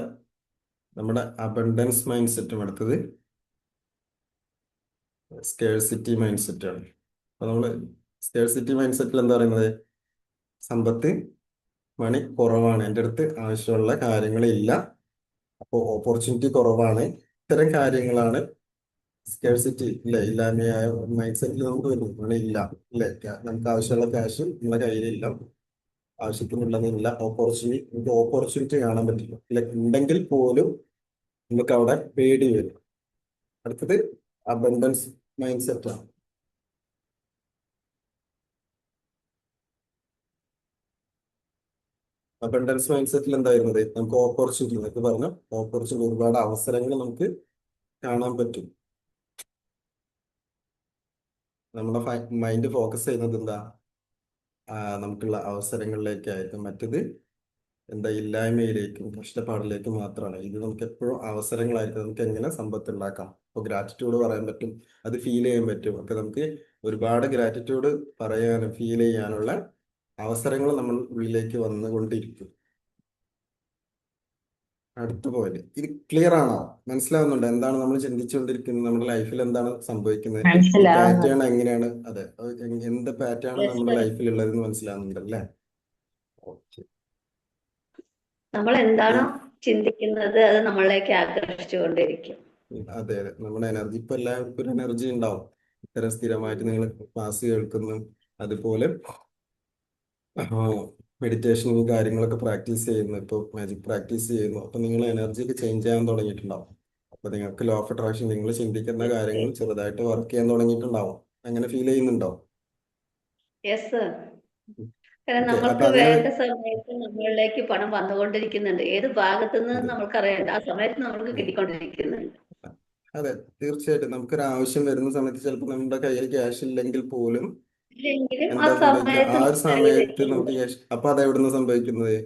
അബണ്ടൻസ് മൈൻഡ് സെറ്റും അടുത്തത് സ്കേഴ്സിറ്റി മൈൻഡ് സെറ്റ് ആണ്. അപ്പൊ നമ്മള് സ്കേഴ്സിറ്റി മൈൻഡ് സെറ്റിൽ എന്താ പറയുന്നത്? സമ്പത്ത് മണി കുറവാണ്, എൻ്റെ അടുത്ത് ആവശ്യമുള്ള കാര്യങ്ങളില്ല, അപ്പോൾ ഓപ്പർച്യൂണിറ്റി കുറവാണ്. ഇത്തരം കാര്യങ്ങളാണ് സ്കേഴ്സിറ്റി ഇല്ലേ, ഇല്ലായ്മയായ മൈൻഡ് സെറ്റിൽ നമുക്ക് വരുന്നത്. മണി ഇല്ല ഇല്ലേ, നമുക്ക് ആവശ്യമുള്ള ക്യാഷ് നമ്മുടെ കയ്യിലില്ല, ആവശ്യത്തിനുള്ളതില്ല, നമുക്ക് ഓപ്പർച്യൂണിറ്റി കാണാൻ പറ്റില്ല, ഇല്ല ഉണ്ടെങ്കിൽ പോലും നമുക്ക് അവിടെ പേടി വരും. അടുത്തത് അബണ്ടൻസ് മൈൻഡ് സെറ്റ് ആണ്. അബണ്ടൻസ് മൈൻഡ് സെറ്റിൽ എന്തായിരുന്നത്? നമുക്ക് ഓപ്പർച്യൂണിറ്റി, എന്നൊക്കെ പറഞ്ഞ ഓപ്പർച്യൂണിറ്റി, ഒരുപാട് അവസരങ്ങൾ നമുക്ക് കാണാൻ പറ്റും. നമ്മുടെ മൈൻഡ് ഫോക്കസ് ചെയ്യുന്നത് എന്താ? നമുക്കുള്ള അവസരങ്ങളിലേക്കായിരിക്കും. മറ്റത് എന്താ? ഇല്ലായ്മയിലേക്കും കഷ്ടപ്പാടിലേക്കും മാത്രമാണ്. ഇത് നമുക്ക് എപ്പോഴും അവസരങ്ങളായിരിക്കും. നമുക്ക് എങ്ങനെ സമ്പത്ത് ഉണ്ടാക്കാം. അപ്പോൾ ഗ്രാറ്റിറ്റ്യൂഡ് പറയാൻ പറ്റും, അത് ഫീൽ ചെയ്യാൻ പറ്റും. അപ്പൊ നമുക്ക് ഒരുപാട് ഗ്രാറ്റിറ്റ്യൂഡ് പറയാനും ഫീൽ ചെയ്യാനുള്ള അവസരങ്ങൾ നമ്മൾ ഉള്ളിലേക്ക് വന്നുകൊണ്ടിരിക്കും. അടുത്ത പോയിന്റ്, ഇത് ക്ലിയർ ആണോ? മനസ്സിലാവുന്നുണ്ടോ എന്താണ് നമ്മൾ ചിന്തിച്ചുകൊണ്ടിരിക്കുന്നത്? നമ്മുടെ ലൈഫിൽ എന്താണ് സംഭവിക്കുന്നത്? ഈ മനസ്സിലാവുന്നുണ്ട്. പാറ്റേൺ എങ്ങനെയാണ്? അതെ, എന്ത് പാറ്റേൺ Yes, നമ്മുടെ sir. ലൈഫിൽ ഉള്ളതെന്ന് മനസ്സിലാവുന്നുണ്ട് അല്ലേ? ഓക്കെ. നമ്മൾ എന്താണോ ചിന്തിക്കുന്നത് അത് നമ്മളിലേക്ക് ആകർഷിച്ചുകൊണ്ടിരിക്കും. അതെ അതെ, നമ്മുടെ എനർജി, ഇപ്പൊ എല്ലാവർക്കും ഒരു എനർജി ഉണ്ടാവും. ഇത്തരം സ്ഥിരമായിട്ട് നിങ്ങൾ ക്ലാസ് കേൾക്കുന്നു, അതുപോലെ മെഡിറ്റേഷനും കാര്യങ്ങളൊക്കെ പ്രാക്ടീസ് ചെയ്യുന്നു, ഇപ്പോൾ മാജിക് പ്രാക്ടീസ് ചെയ്യുന്നു. അപ്പൊ നിങ്ങൾ എനർജിക്ക് ചേഞ്ച് ചെയ്യാൻ തുടങ്ങിയിട്ടുണ്ടാവും. അപ്പൊ നിങ്ങൾക്ക് ലോ ഓഫ് അട്രാക്ഷൻ, നിങ്ങൾ ചിന്തിക്കുന്ന കാര്യങ്ങൾ ചെറുതായിട്ട് വർക്ക് ചെയ്യാൻ തുടങ്ങിയിട്ടുണ്ടാവും. അങ്ങനെ ഫീൽ ചെയ്യുന്നുണ്ടോ? Yes sir. കാരണം ഓക്കെ. അപ്പൊ നമ്മൾക്ക് അങ്ങനെ വേണ്ട സമയത്ത് നമ്മളിലേക്ക് പണം വന്നുകൊണ്ടിരിക്കുന്നുണ്ട്. ഏത് ഭാഗത്തു നിന്ന് അതെ നമ്മൾക്കറിയണ്ട, ആ സമയത്ത് നമ്മൾക്ക് ഉം. കിട്ടിക്കൊണ്ടിരിക്കുന്നുണ്ട്. അതെ, തീർച്ചയായിട്ടും നമുക്കൊരു ആവശ്യം വരുന്ന സമയത്ത് ചിലപ്പോൾ നമ്മുടെ കയ്യിൽ ക്യാഷ് ഇല്ലെങ്കിൽ പോലും ഇല്ലെങ്കിലും ആ എന്താ സംഭവിക്കുക? സമയത്ത് ആ ഒരു നമുക്ക് കൈ സമയത്ത് നമുക്ക് തരുന്നുണ്ട്. ക്യാഷ്, അപ്പൊ അത് എവിടുന്ന് സംഭവിക്കുന്നത്?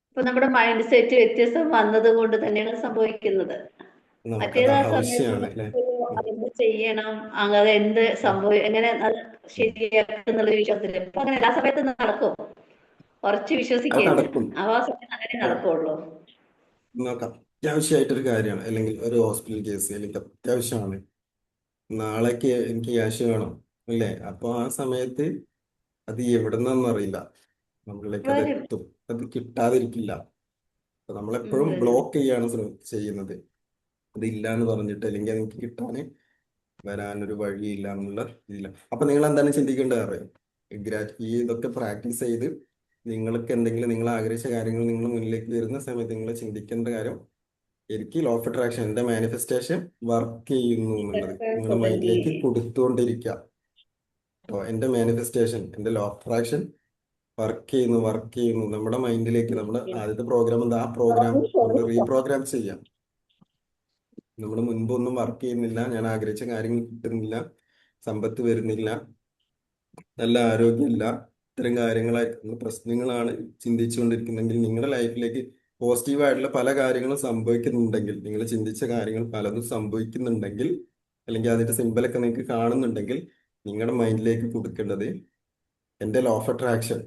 ഇപ്പൊ നമ്മുടെ മൈൻഡ് സെറ്റ് വ്യത്യസ്തം വന്നത് കൊണ്ട് തന്നെയാണ് സംഭവിക്കുന്നത്. നമുക്കത് മറ്റേത് ആ സമയത്ത് ആവശ്യമാണ് അല്ലെ? നമുക്കൊരു അതെന്ത് ചെയ്യണം, അങ്ങനെ എന്ത് എങ്ങനെ അത് ശരിയാക്കുന്നുള്ളൊരു വിശ്വാസത്തില്. ഇപ്പൊ അങ്ങനെ എല്ലാ സമയത്തും നടക്കും. കുറച്ച് അത് വിശ്വസിക്കുക ഞാൻ. നടക്കും. ആ സമയത്ത് അങ്ങനെ ഇപ്പൊ നടക്കുള്ളൂ. നോക്കാം, അത്യാവശ്യമായിട്ടൊരു കാര്യമാണ്, അല്ലെങ്കിൽ ഒരു ഹോസ്പിറ്റൽ കേസ്, അല്ലെങ്കിൽ അത്യാവശ്യമാണ്, നാളേക്ക് എനിക്ക് ക്യാഷ് വേണം അല്ലേ? അപ്പൊ ആ സമയത്ത് അത് എവിടുന്നൊന്നും അറിയില്ല, നമ്മളിലേക്ക് അത് വരും. എത്തും, അത് കിട്ടാതിരിക്കില്ല. അപ്പൊ നമ്മളെപ്പോഴും വരും. ബ്ലോക്ക് ചെയ്യാണ് ചെയ്യുന്നത്. അതില്ല എന്ന് പറഞ്ഞിട്ട്, അല്ലെങ്കിൽ എനിക്ക് കിട്ടാന് വരാനൊരു വഴിയില്ല എന്നുള്ള ഇതില്ല. അപ്പൊ നിങ്ങൾ എന്താണ് ചിന്തിക്കേണ്ടത് അറിയാം? ഈ ഇതൊക്കെ പ്രാക്ടീസ് ചെയ്ത് നിങ്ങൾക്ക് എന്തെങ്കിലും നിങ്ങൾ ആഗ്രഹിച്ച കാര്യങ്ങൾ നിങ്ങൾ മുന്നിലേക്ക് വരുന്ന സമയത്ത് നിങ്ങൾ ചിന്തിക്കേണ്ട കാര്യം, എനിക്ക് ലോ ഓഫ് അട്രാക്ഷൻ, എന്റെ മാനിഫെസ്റ്റേഷൻ വർക്ക് ചെയ്യുന്നു എന്നുള്ളത് ഇതൊക്കെ നിങ്ങളുടെ തുടങ്ങി. മൈൻഡിലേക്ക് കൊടുത്തുകൊണ്ടിരിക്കുക. അപ്പോൾ എന്റെ മാനിഫെസ്റ്റേഷൻ, എന്റെ ലോ ഓഫ് അട്രാക്ഷൻ വർക്ക് ചെയ്യുന്നു നമ്മുടെ മൈൻഡിലേക്ക്. നമ്മുടെ ആദ്യത്തെ പ്രോഗ്രാം എന്താ? ആ പ്രോഗ്രാം നമ്മൾ റീപ്രോഗ്രാം ചെയ്യാം. നമ്മൾ മുൻപൊന്നും വർക്ക് ചെയ്യുന്നില്ല, ഞാൻ ആഗ്രഹിച്ച കാര്യങ്ങൾ കിട്ടുന്നില്ല, സമ്പത്ത് വരുന്നില്ല, നല്ല ആരോഗ്യമില്ല, ഇത്തരം കാര്യങ്ങളായിട്ടുള്ള പ്രശ്നങ്ങളാണ് ചിന്തിച്ചുകൊണ്ടിരിക്കുന്നെങ്കിൽ, നിങ്ങളുടെ ലൈഫിലേക്ക് പോസിറ്റീവായിട്ടുള്ള പല കാര്യങ്ങളും സംഭവിക്കുന്നുണ്ടെങ്കിൽ, നിങ്ങൾ ചിന്തിച്ച കാര്യങ്ങൾ പലതും സംഭവിക്കുന്നുണ്ടെങ്കിൽ, അല്ലെങ്കിൽ അതിന്റെ സിമ്പലൊക്കെ നിങ്ങൾക്ക് കാണുന്നുണ്ടെങ്കിൽ, നിങ്ങളുടെ മൈൻഡിലേക്ക് കൊടുക്കേണ്ടത്, എൻ്റെ ലോ ഓഫ് അട്രാക്ഷൻ,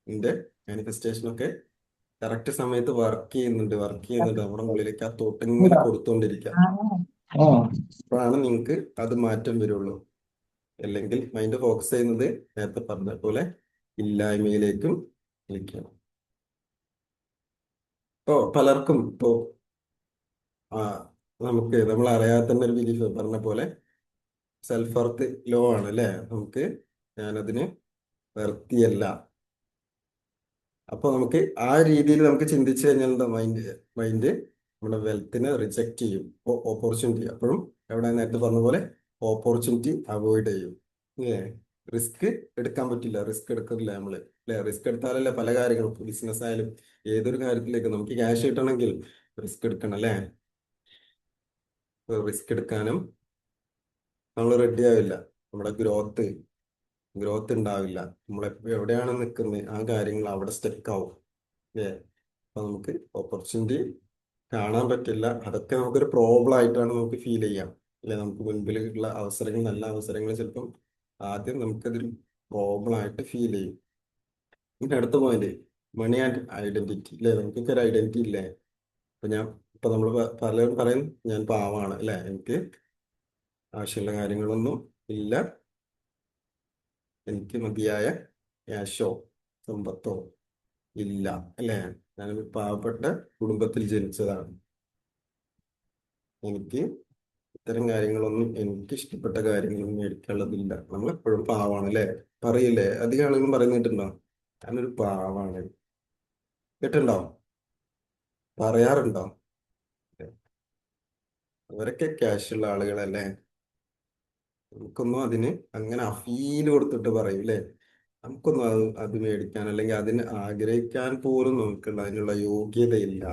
എൻ്റെ മാനിഫെസ്റ്റേഷനൊക്കെ കറക്റ്റ് സമയത്ത് വർക്ക് ചെയ്യുന്നുണ്ട് നമ്മുടെ ഉള്ളിലേക്ക് ആ തോട്ട് ഇങ്ങനെ കൊടുത്തുകൊണ്ടിരിക്കുക. അപ്പോഴാണ് നിങ്ങൾക്ക് അത് മാറ്റം വരുള്ളൂ. അല്ലെങ്കിൽ മൈൻഡ് ഫോക്കസ് ചെയ്യുന്നത് നേരത്തെ പറഞ്ഞ പോലെ ഇല്ലായ്മയിലേക്കും വിളിക്കണം. ഇപ്പോ പലർക്കും ആ നമ്മൾ അറിയാതെ തന്നെ ഒരു ബിലീഫ് പറഞ്ഞ പോലെ സെൽഫ് വർത്ത് ലോ ആണ് അല്ലേ? ഞാനതിന് വർത്തിയല്ല. അപ്പൊ നമുക്ക് ആ രീതിയിൽ നമുക്ക് ചിന്തിച്ചു കഴിഞ്ഞാൽ എന്താ? മൈൻഡ് നമ്മുടെ വെൽത്തിനെ റിജക്റ്റ് ചെയ്യും. ഓപ്പർച്യൂണിറ്റി അപ്പോഴും എവിടെ നേരത്തെ പറഞ്ഞ പോലെ ഓപ്പർച്യൂണിറ്റി അവോയ്ഡ് ചെയ്യും. റിസ്ക് എടുക്കാൻ പറ്റില്ല, റിസ്ക് എടുക്കില്ല നമ്മള് അല്ലെ? റിസ്ക് എടുത്താലല്ലേ പല കാര്യങ്ങളും, ബിസിനസ് ആയാലും ഏതൊരു കാര്യത്തിലേക്ക് നമുക്ക് ക്യാഷ് കിട്ടണമെങ്കിൽ റിസ്ക് എടുക്കണം അല്ലേ? റിസ്ക് എടുക്കാനും നമ്മൾ റെഡി ആവില്ല, നമ്മുടെ ഗ്രോത്ത് ഉണ്ടാവില്ല. എവിടെയാണ് നിൽക്കുന്നത് ആ കാര്യങ്ങൾ അവിടെ സ്റ്റക്ക് ആവും. അപ്പൊ നമുക്ക് ഓപ്പർച്യൂണിറ്റി കാണാൻ പറ്റില്ല. അതൊക്കെ നമുക്കൊരു പ്രോബ്ലം ആയിട്ടാണ് നമുക്ക് ഫീൽ ചെയ്യാം. അല്ലെ നമുക്ക് മുൻപിലുള്ള അവസരങ്ങൾ, നല്ല അവസരങ്ങൾ ചിലപ്പം ആദ്യം നമുക്കതൊരു പ്രോബ്ലം ആയിട്ട് ഫീൽ ചെയ്യും. പിന്നെ അടുത്ത പോയിന്റ്, മണി ആൻഡ് ഐഡന്റിറ്റി. അല്ലെ നമുക്കൊക്കെ ഒരു ഐഡന്റിറ്റി ഇല്ലേ? ഇപ്പൊ നമ്മൾ പലരും പറയും ഞാൻ പാവാണ്, അല്ലെ, എനിക്ക് ആവശ്യമുള്ള കാര്യങ്ങളൊന്നും ഇല്ല, എനിക്ക് മതിയായ ക്യാഷോ സമ്പത്തോ ഇല്ല, അല്ലെ, ഞാനൊരു പാവപ്പെട്ട കുടുംബത്തിൽ ജനിച്ചതാണ്, എനിക്ക് ഇത്തരം കാര്യങ്ങളൊന്നും, എനിക്ക് ഇഷ്ടപ്പെട്ട കാര്യങ്ങളൊന്നും മേടിക്കാനുള്ളതില്ല. നമ്മൾ എപ്പോഴും പാവാണ്, അല്ലെ, പറയില്ലേ? അധികം ആളുകളും പറയുന്നിട്ടുണ്ടോ ഞാനൊരു പാവാണ്? കേട്ടുണ്ടോ? പറയാറുണ്ടോ? അവരൊക്കെ ക്യാഷുള്ള ആളുകളല്ലേ. നമുക്കൊന്നും അതിന് അങ്ങനെ അഫീല് കൊടുത്തിട്ട് പറയും, അല്ലേ, നമുക്കൊന്നും അത് മേടിക്കാൻ അല്ലെങ്കിൽ അതിന് ആഗ്രഹിക്കാൻ പോലും നമുക്കുള്ള അതിനുള്ള യോഗ്യതയില്ല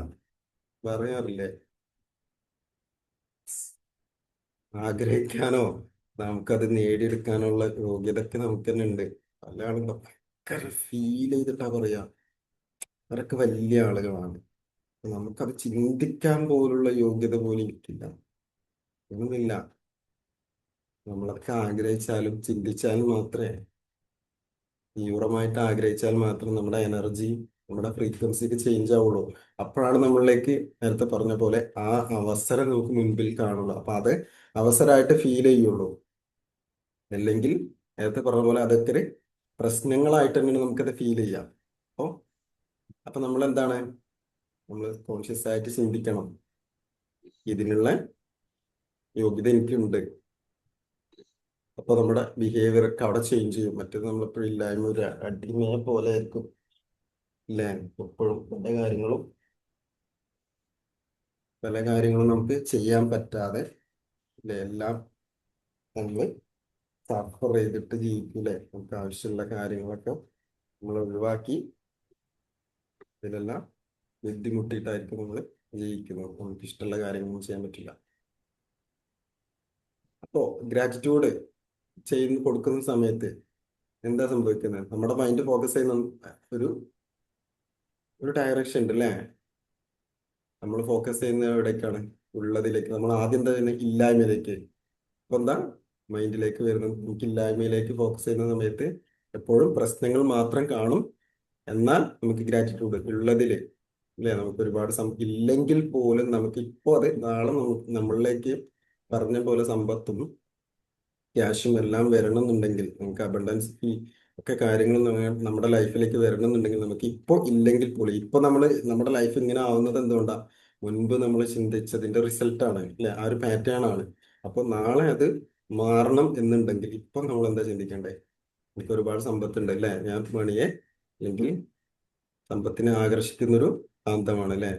പറയാറില്ലേ? ആഗ്രഹിക്കാനോ നമുക്കത് നേടിയെടുക്കാനുള്ള യോഗ്യതയൊക്കെ നമുക്ക് തന്നെ ഉണ്ട്. പല ആളുകളും ഭയങ്കര ഫീൽ ചെയ്തിട്ടാ പറയാ, അവരൊക്കെ വലിയ ആളുകളാണ്. നമുക്കത് ചിന്തിക്കാൻ പോലുള്ള യോഗ്യത പോലും ഇരിക്കില്ല. ഒന്നുമില്ല. നമ്മളൊക്കെ ആഗ്രഹിച്ചാലും ചിന്തിച്ചാലും മാത്രമേ, തീവ്രമായിട്ട് ആഗ്രഹിച്ചാൽ മാത്രം നമ്മുടെ എനർജി, നമ്മുടെ ഫ്രീക്വൻസിക്ക് ചേഞ്ച് ആവുള്ളൂ. അപ്പോഴാണ് നമ്മളിലേക്ക് നേരത്തെ പറഞ്ഞ പോലെ ആ അവസരം നമുക്ക് മുൻപിൽ കാണുള്ളൂ. അപ്പൊ അത് അവസരമായിട്ട് ഫീൽ ചെയ്യുള്ളൂ. അല്ലെങ്കിൽ നേരത്തെ പറഞ്ഞ പോലെ അതൊക്കെ ഒരു പ്രശ്നങ്ങളായിട്ട് തന്നെ നമുക്കത് ഫീൽ ചെയ്യാം. അപ്പൊ അപ്പൊ നമ്മൾ എന്താണ്, നമ്മൾ കോൺഷ്യസ് ആയിട്ട് ചിന്തിക്കണം, ഇതിനുള്ള യോഗ്യത എനിക്കുണ്ട്. അപ്പൊ നമ്മുടെ ബിഹേവിയർ ഒക്കെ അവിടെ ചേഞ്ച് ചെയ്യും. മറ്റേത് നമ്മളെപ്പോഴും ഇല്ലായ്മ, ഒരു അടിമയെ പോലെ ആയിരിക്കും, ഇല്ലേ? എപ്പോഴും പല കാര്യങ്ങളും നമുക്ക് ചെയ്യാൻ പറ്റാതെ, അല്ലെ, എല്ലാം നമ്മൾ സഫർ ചെയ്തിട്ട് ജീവിക്കൂലേ? നമുക്ക് ആവശ്യമുള്ള കാര്യങ്ങളൊക്കെ നമ്മൾ ഒഴിവാക്കി ഇതിലെല്ലാം ബുദ്ധിമുട്ടിയിട്ടായിരിക്കും നമ്മൾ ജീവിക്കുന്നത്. നമുക്ക് ഇഷ്ടമുള്ള കാര്യങ്ങളൊന്നും ചെയ്യാൻ പറ്റില്ല. അപ്പോ ഗ്രാറ്റിറ്റ്യൂഡ് കൊടുക്കുന്ന സമയത്ത് എന്താ സംഭവിക്കുന്നത്? നമ്മുടെ മൈൻഡ് ഫോക്കസ് ചെയ്യുന്ന ഒരു ഒരു ഡയറക്ഷൻ ഉണ്ട്, അല്ലേ? നമ്മൾ ഫോക്കസ് ചെയ്യുന്ന എവിടേക്കാണ്? ഉള്ളതിലേക്ക്. നമ്മൾ ആദ്യം തന്നെ ഇല്ലായ്മയിലേക്ക്. അപ്പൊ എന്താ മൈൻഡിലേക്ക് വരുന്നത്? നമുക്ക് ഇല്ലായ്മയിലേക്ക് ഫോക്കസ് ചെയ്യുന്ന സമയത്ത് എപ്പോഴും പ്രശ്നങ്ങൾ മാത്രം കാണും. എന്നാൽ നമുക്ക് ഗ്രാറ്റിറ്റ്യൂഡ് ഉള്ളതില്, അല്ലെ, നമുക്ക് ഒരുപാട് ഇല്ലെങ്കിൽ പോലും നമുക്ക് ഇപ്പോ അത് നാളെ നമ്മളിലേക്ക് പറഞ്ഞ പോലെ സമ്പത്തും ക്യാഷും എല്ലാം വരണം എന്നുണ്ടെങ്കിൽ, നമുക്ക് അബണ്ടൻസ് ഒക്കെ കാര്യങ്ങൾ നമ്മുടെ ലൈഫിലേക്ക് വരണം എന്നുണ്ടെങ്കിൽ, നമുക്ക് ഇപ്പോ ഇല്ലെങ്കിൽ പോലും, ഇപ്പൊ നമ്മുടെ ലൈഫ് ഇങ്ങനെ ആവുന്നത് എന്തുകൊണ്ടാ? മുൻപ് നമ്മൾ ചിന്തിച്ചതിന്റെ റിസൾട്ടാണ്, അല്ലെ? ആ ഒരു പാറ്റേൺ ആണ്. അപ്പൊ നാളെ അത് മാറണം എന്നുണ്ടെങ്കിൽ ഇപ്പൊ നമ്മൾ എന്താ ചിന്തിക്കണ്ടേ? എനിക്ക് ഒരുപാട് സമ്പത്തുണ്ട്, അല്ലെ, ഞാൻ മണിയെ അല്ലെങ്കിൽ സമ്പത്തിനെ ആകർഷിക്കുന്നൊരു കാന്തമാണ്, അല്ലെ?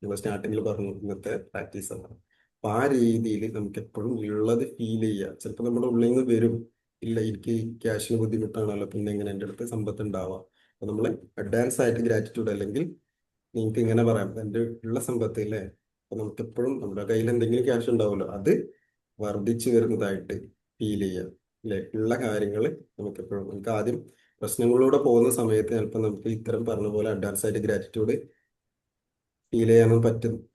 നമ്മൾ സ്റ്റാർട്ടിങ്ങിൽ പറഞ്ഞു ഇന്നത്തെ പ്രാക്ടീസ് ആണ്. അപ്പൊ ആ രീതിയിൽ നമുക്ക് എപ്പോഴും ഉള്ളത് ഫീൽ ചെയ്യുക. ചിലപ്പോൾ നമ്മുടെ ഉള്ളിൽ നിന്ന് വരും, ഇല്ല, എനിക്ക് ക്യാഷിന് ബുദ്ധിമുട്ടാണല്ലോ, പിന്നെ എങ്ങനെ എൻ്റെ അടുത്ത് സമ്പത്ത് ഉണ്ടാവാം. അപ്പൊ നമ്മൾ അഡ്വാൻസ് ആയിട്ട് ഗ്രാറ്റിറ്റ്യൂഡ്, അല്ലെങ്കിൽ നിങ്ങൾക്ക് ഇങ്ങനെ പറയാം, എൻ്റെ ഉള്ള സമ്പത്ത്, അല്ലേ, അപ്പൊ നമുക്ക് എപ്പോഴും നമ്മുടെ കയ്യിൽ എന്തെങ്കിലും ക്യാഷ് ഉണ്ടാവുമല്ലോ, അത് വർദ്ധിച്ചു വരുന്നതായിട്ട് ഫീൽ ചെയ്യുക, അല്ലെ? ഉള്ള കാര്യങ്ങൾ നമുക്ക് ആദ്യം പ്രശ്നങ്ങളിലൂടെ പോകുന്ന സമയത്ത് ചിലപ്പോൾ നമുക്ക് ഇത്തരം പറഞ്ഞ പോലെ അഡ്വാൻസ് ആയിട്ട് ഗ്രാറ്റിറ്റ്യൂഡ് ഫീൽ ചെയ്യാനും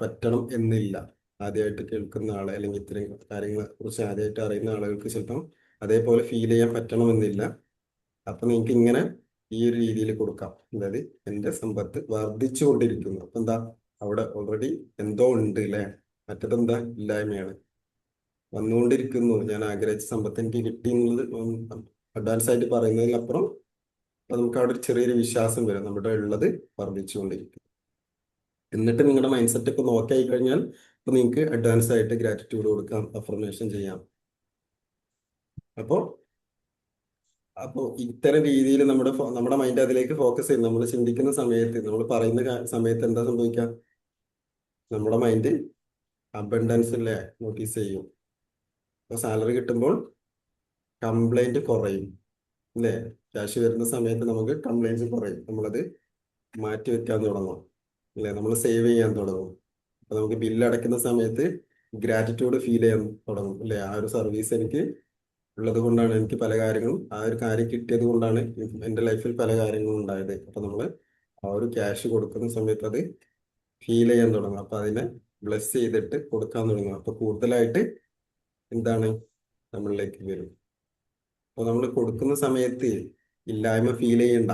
പറ്റണം എന്നില്ല. ആദ്യമായിട്ട് കേൾക്കുന്ന ആളെ, അല്ലെങ്കിൽ ഇത്തരം കാര്യങ്ങളെ കുറിച്ച് ആദ്യമായിട്ട് അറിയുന്ന ആളുകൾക്ക് ചിലപ്പം അതേപോലെ ഫീൽ ചെയ്യാൻ പറ്റണമെന്നില്ല. അപ്പൊ നിങ്ങൾക്ക് ഇങ്ങനെ ഈ ഒരു രീതിയിൽ കൊടുക്കാം. അതായത് എന്റെ സമ്പത്ത് വർദ്ധിച്ചുകൊണ്ടിരിക്കുന്നു. അപ്പൊ എന്താ, അവിടെ ഓൾറെഡി എന്തോ ഉണ്ട്, അല്ലെ? മറ്റതെന്താ, ഇല്ലായ്മയാണ്. വന്നുകൊണ്ടിരിക്കുന്നു, ഞാൻ ആഗ്രഹിച്ച സമ്പത്ത് എനിക്ക് കിട്ടി എന്നുള്ളത് അഡ്വാൻസ് ആയിട്ട് പറയുന്നതിനപ്പുറം അപ്പൊ നമുക്ക് അവിടെ ഒരു ചെറിയൊരു വിശ്വാസം വരും, നമ്മുടെ ഉള്ളത് വർദ്ധിച്ചുകൊണ്ടിരിക്കും. എന്നിട്ട് നിങ്ങളുടെ മൈൻഡ് സെറ്റ് ഒക്കെ നോക്കി ആയി കഴിഞ്ഞാൽ ഇപ്പൊ നിങ്ങൾക്ക് അഡ്വാൻസ് ആയിട്ട് ഗ്രാറ്റിറ്റ്യൂഡ് കൊടുക്കാം, അഫർമേഷൻ ചെയ്യാം. അപ്പോ അപ്പോ ഇത്തരം രീതിയിൽ നമ്മുടെ മൈൻഡ് അതിലേക്ക് ഫോക്കസ് ചെയ്യും. നമ്മൾ ചിന്തിക്കുന്ന സമയത്ത്, നമ്മൾ പറയുന്ന സമയത്ത് എന്താ സംഭവിക്കുക? നമ്മുടെ മൈൻഡ് അബണ്ടൻസ്, അല്ലേ, നോട്ടീസ് ചെയ്യും. അപ്പൊ സാലറി കിട്ടുമ്പോൾ കംപ്ലൈന്റ് കുറയും, അല്ലേ? ക്യാഷ് വരുന്ന സമയത്ത് നമുക്ക് കംപ്ലൈൻസ് കുറയും. നമ്മളത് മാറ്റി വെക്കാൻ തുടങ്ങും, അല്ലേ? നമ്മൾ സേവ് ചെയ്യാൻ തുടങ്ങും. അപ്പൊ നമുക്ക് ബില്ല് അടയ്ക്കുന്ന സമയത്ത് ഗ്രാറ്റിറ്റ്യൂഡ് ഫീൽ ചെയ്യാൻ തുടങ്ങും, അല്ലേ? ആ ഒരു സർവീസ് എനിക്ക് ഉള്ളത് കൊണ്ടാണ്, എനിക്ക് പല കാര്യങ്ങളും, ആ ഒരു കാര്യം കിട്ടിയത് കൊണ്ടാണ് എൻ്റെ ലൈഫിൽ പല കാര്യങ്ങളും ഉണ്ടായത്. അപ്പൊ നമ്മൾ ആ ഒരു ക്യാഷ് കൊടുക്കുന്ന സമയത്ത് അത് ഫീൽ ചെയ്യാൻ തുടങ്ങും. അപ്പൊ അതിനെ ബ്ലെസ് ചെയ്തിട്ട് കൊടുക്കാൻ തുടങ്ങും. അപ്പൊ കൂടുതലായിട്ട് എന്താണ് നമ്മളിലേക്ക് വരും. അപ്പൊ നമ്മൾ കൊടുക്കുന്ന സമയത്ത് ഇല്ലായ്മ ഫീൽ ചെയ്യണ്ട.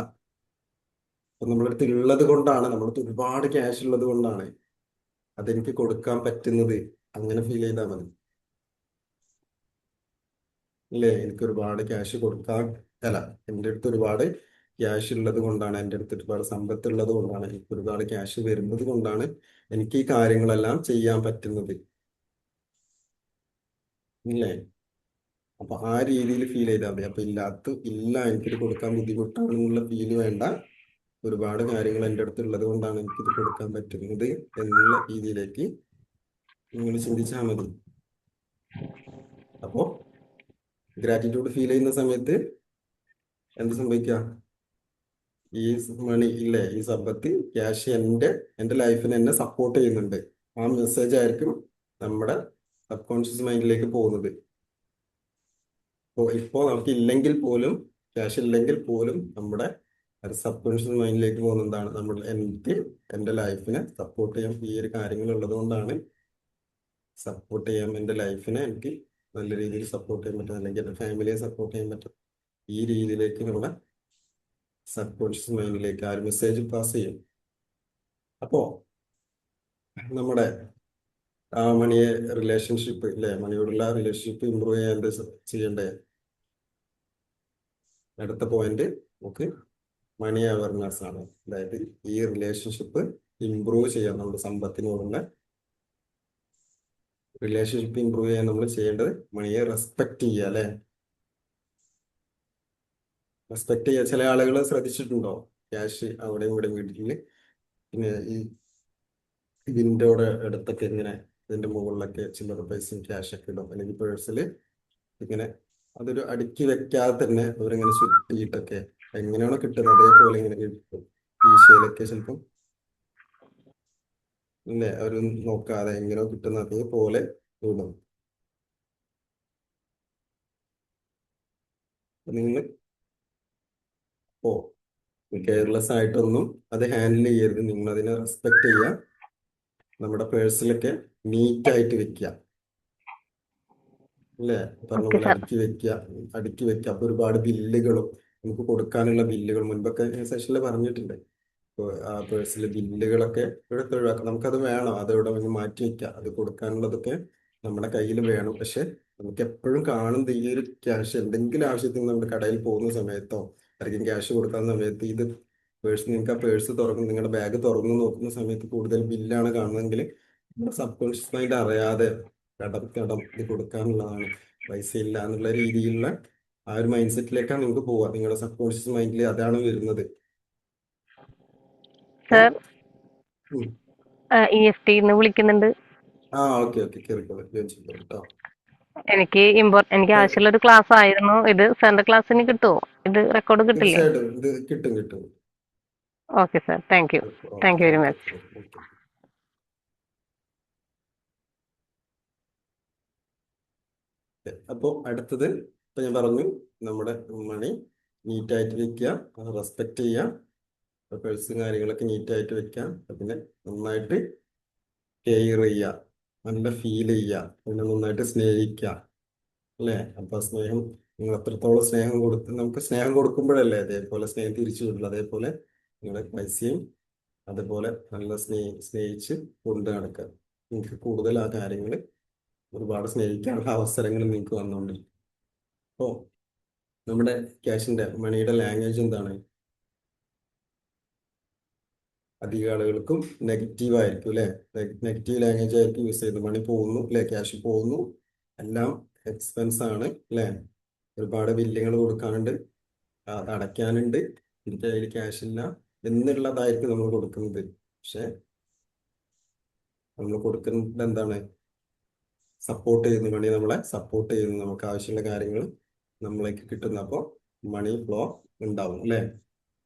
അപ്പൊ നമ്മുടെ അടുത്ത് ഉള്ളത് കൊണ്ടാണ്, നമ്മുടെ അടുത്ത് ഒരുപാട് ക്യാഷ് ഉള്ളത് കൊണ്ടാണ് അതെനിക്ക് കൊടുക്കാൻ പറ്റുന്നത്. അങ്ങനെ ഫീൽ ചെയ്താൽ മതി. ഇല്ലേ, എനിക്ക് ഒരുപാട് ക്യാഷ് കൊടുക്കാൻ, അല്ല, എൻ്റെ അടുത്ത് ഒരുപാട് ക്യാഷ് ഉള്ളത് കൊണ്ടാണ്, എൻ്റെ അടുത്ത് ഒരുപാട് സമ്പത്ത് ഉള്ളത് കൊണ്ടാണ്, എനിക്ക് ഒരുപാട് ക്യാഷ് വരുന്നത് കൊണ്ടാണ് എനിക്ക് ഈ കാര്യങ്ങളെല്ലാം ചെയ്യാൻ പറ്റുന്നത്. ഇല്ലേ, അപ്പൊ ആ രീതിയിൽ ഫീൽ ചെയ്താൽ മതി. അപ്പൊ ഇല്ല, എനിക്കിത് കൊടുക്കാൻ ബുദ്ധിമുട്ടാണെന്നുള്ള ഫീല് വേണ്ട. ഒരുപാട് കാര്യങ്ങൾ എൻ്റെ അടുത്ത് ഉള്ളത് കൊണ്ടാണ് എനിക്കിത് കൊടുക്കാൻ പറ്റുന്നത് എന്നുള്ള രീതിയിലേക്ക് നിങ്ങൾ ചിന്തിച്ചാൽ മതി. അപ്പോ ഗ്രാറ്റിറ്റ്യൂഡ് ഫീൽ ചെയ്യുന്ന സമയത്ത് എന്ത് സംഭവിക്കാം? ഈ മണി ഇല്ലേ, ഈ സമ്പത്ത്, ക്യാഷ് എൻ്റെ ലൈഫിനെ എന്നെ സപ്പോർട്ട് ചെയ്യുന്നുണ്ട്. ആ മെസ്സേജ് ആയിരിക്കും നമ്മുടെ സബ് കോൺഷ്യസ് മൈൻഡിലേക്ക് പോകുന്നത്. ഇപ്പോൾ നമുക്ക് ഇല്ലെങ്കിൽ പോലും, ക്യാഷ് ഇല്ലെങ്കിൽ പോലും നമ്മുടെ സബ് കോൺഷ്യസ് മൈൻഡിലേക്ക് പോകുന്ന എന്താണ്, എനിക്ക് എൻ്റെ ലൈഫിനെ സപ്പോർട്ട് ചെയ്യാൻ ഈ ഒരു കാര്യങ്ങൾ ഉള്ളത് കൊണ്ടാണ് സപ്പോർട്ട് ചെയ്യാൻ, എൻ്റെ ലൈഫിനെ എനിക്ക് നല്ല രീതിയിൽ സപ്പോർട്ട് ചെയ്യാൻ പറ്റും, അല്ലെങ്കിൽ എൻ്റെ ഫാമിലിയെ സപ്പോർട്ട് ചെയ്യാൻ പറ്റും. ഈ രീതിയിലേക്ക് നമ്മുടെ സബ് കോൺഷ്യസ് മൈൻഡിലേക്ക് ആ ഒരു മെസ്സേജ് പാസ് ചെയ്യും. അപ്പോ നമ്മുടെ ആ മണിയെ റിലേഷൻഷിപ്പ് ഇല്ലേ, മണിയോടുള്ള റിലേഷൻഷിപ്പ് ഇമ്പ്രൂവ് ചെയ്യാൻ എന്ത് ചെയ്യണ്ടേ? അടുത്ത പോയിന്റ് നമുക്ക് മണി അവയർനെസ് ആണ്. അതായത് ഈ റിലേഷൻഷിപ്പ് ഇമ്പ്രൂവ് ചെയ്യാൻ, നമ്മുടെ സമ്പത്തിനോടുള്ള റിലേഷൻഷിപ്പ് ഇമ്പ്രൂവ് ചെയ്യാൻ നമ്മൾ ചെയ്യേണ്ടത് മണിയെ റെസ്പെക്ട് ചെയ്യുക. അല്ലെ, റെസ്പെക്ട് ചെയ്യുക. ചില ആളുകൾ ശ്രദ്ധിച്ചിട്ടുണ്ടോ, ക്യാഷ് അവിടെ ഇവിടെ വീട്ടില്, പിന്നെ ഈ വിൻഡോയുടെ അടുത്തൊക്കെ ഇങ്ങനെ ഇതിന്റെ മുകളിലൊക്കെ ചില്ലറ പൈസയും ക്യാഷ് ഒക്കെ ഇടും, അല്ലെങ്കിൽ പേഴ്സിൽ ഇങ്ങനെ അതൊരു അടുക്കി വെക്കാതെ തന്നെ അവരിങ്ങനെ ചുറ്റിയിട്ടൊക്കെ എങ്ങനെയാണോ കിട്ടുന്നത് അതേപോലെ ഇങ്ങനെ കിട്ടും. ഈശയിലൊക്കെ ചിലപ്പം ഇല്ലേ, അവരൊന്നും നോക്കാതെ എങ്ങനെയോ കിട്ടുന്ന അതേപോലെ ഇടും. നിങ്ങൾ ഓ കെയർലെസ് ആയിട്ടൊന്നും അത് ഹാൻഡിൽ ചെയ്യരുത്. നിങ്ങൾ അതിനെ റെസ്പെക്ട് ചെയ്യുക. നമ്മുടെ പേഴ്സിലൊക്കെ നീറ്റ് ആയിട്ട് വെക്കുക. അല്ലേ, പറഞ്ഞ ഓക്കെ പോലെ സാർ. അടുക്കി വെക്കുക. അപ്പൊ ഒരുപാട് ബില്ലുകളും നമുക്ക് കൊടുക്കാനുള്ള ബില്ലുകൾ മുൻപൊക്കെ സെഷനിൽ പറഞ്ഞിട്ടുണ്ട്. ഇപ്പോൾ ആ പേഴ്സിലെ ബില്ലുകളൊക്കെ എടുത്ത് ഒഴിവാക്കാം. നമുക്കത് വേണം, അത് ഇവിടെ വന്ന് മാറ്റി വെക്കാം. അത് കൊടുക്കാനുള്ളതൊക്കെ നമ്മുടെ കയ്യിൽ വേണം. പക്ഷെ നമുക്ക് എപ്പോഴും കാണുന്നത് ഈ ഒരു ക്യാഷ് എന്തെങ്കിലും ആവശ്യത്തിന് നമ്മുടെ കടയിൽ പോകുന്ന സമയത്തോ ആയിരിക്കും ക്യാഷ് കൊടുക്കുന്ന സമയത്ത് ഇത് നിങ്ങൾക്ക് ആ പേഴ്സ് തുറന്ന് നിങ്ങളുടെ ബാഗ് തുറന്ന് നോക്കുന്ന സമയത്ത് കൂടുതൽ ബില്ലാണ് കാണുന്നതെങ്കിൽ നമ്മുടെ സബ് കോൺഷ്യസ് മൈൻഡ് അറിയാതെ കടം ഇത് കൊടുക്കാനുള്ളതാണ്, പൈസ ഇല്ല എന്നുള്ള രീതിയിലുള്ള ആ ഒരു മൈൻഡ് സെറ്റിലേക്കാണ് നിങ്ങൾക്ക് പോവുക. നിങ്ങളുടെ സബ് കോൺഷ്യസ് മൈൻഡിൽ അതാണ് വരുന്നത്. സാർ, ഉം. EFT വിളിക്കുന്നുണ്ട്. ഓക്കെ കേറിക്കോളൂ, ജോയിൻ ചെയ്തോളൂ കേട്ടോ. എനിക്ക് ആവശ്യമുള്ള ഒരു ക്ലാസ് ആയിരുന്നു ഇത്. സാറിന്റെ ക്ലാസ്സിന് കിട്ടുമോ? ഇത് റെക്കോർഡ് കിട്ടില്ലേ? തീർച്ചയായിട്ടും ഇത് കിട്ടും. Okay sir, thank you okay very much. Okay. അപ്പോൾ അടുത്തത് ഇപ്പൊ ഞാൻ പറഞ്ഞു, നമ്മുടെ മണി നീറ്റായിട്ട് വെക്കുക, റെസ്പെക്ട് ചെയ്യുക, പേഴ്സും കാര്യങ്ങളൊക്കെ നീറ്റായിട്ട് വെക്കുക, പിന്നെ നന്നായിട്ട് കെയർ ചെയ്യുക, നല്ല ഫീൽ ചെയ്യുക, പിന്നെ നന്നായിട്ട് സ്നേഹിക്കുക. അല്ലേ, അപ്പൊ സ്നേഹം, നിങ്ങൾ എത്രത്തോളം സ്നേഹം നമുക്ക് സ്നേഹം കൊടുക്കുമ്പോഴല്ലേ അതേപോലെ സ്നേഹം തിരിച്ചു കിട്ടുള്ളൂ. അതേപോലെ നിങ്ങളുടെ പൈസയും അതുപോലെ നല്ല സ്നേഹിച്ച് കൊണ്ട് നടക്കുക. നിങ്ങൾക്ക് കൂടുതൽ ആ കാര്യങ്ങൾ ഒരുപാട് സ്നേഹിക്കാനുള്ള അവസരങ്ങൾ നിങ്ങൾക്ക് വന്നുകൊണ്ടിരിക്കും. അപ്പോൾ നമ്മുടെ ക്യാഷിന്റെ മണിയുടെ ലാംഗ്വേജ് എന്താണ്? അധിക ആളുകൾക്കും നെഗറ്റീവ് ആയിരിക്കും. അല്ലെ, നെഗറ്റീവ് ലാംഗ്വേജ് ആയിരിക്കും യൂസ് ചെയ്യുന്നത്. മണി പോകുന്നു, അല്ലെ, ക്യാഷ് പോകുന്നു, എല്ലാം എക്സ്പെൻസ് ആണ്, അല്ലെ, ഒരുപാട് ബില്ലുകൾ കൊടുക്കാനുണ്ട്, അത് അടയ്ക്കാനുണ്ട്, എനിക്ക് കയ്യിൽ ക്യാഷ് ഇല്ല എന്നുള്ളതായിരിക്കും നമ്മൾ കൊടുക്കുന്നത്. പക്ഷെ നമ്മൾ കൊടുക്കുന്നത് എന്താണ്? സപ്പോർട്ട് ചെയ്യുന്നു, മണി നമ്മളെ സപ്പോർട്ട് ചെയ്യുന്നു, നമുക്ക് ആവശ്യമുള്ള കാര്യങ്ങൾ നമ്മളേക്ക് കിട്ടുന്നു. അപ്പോൾ മണി ഫ്ലോ ഉണ്ടാവും. അല്ലെ,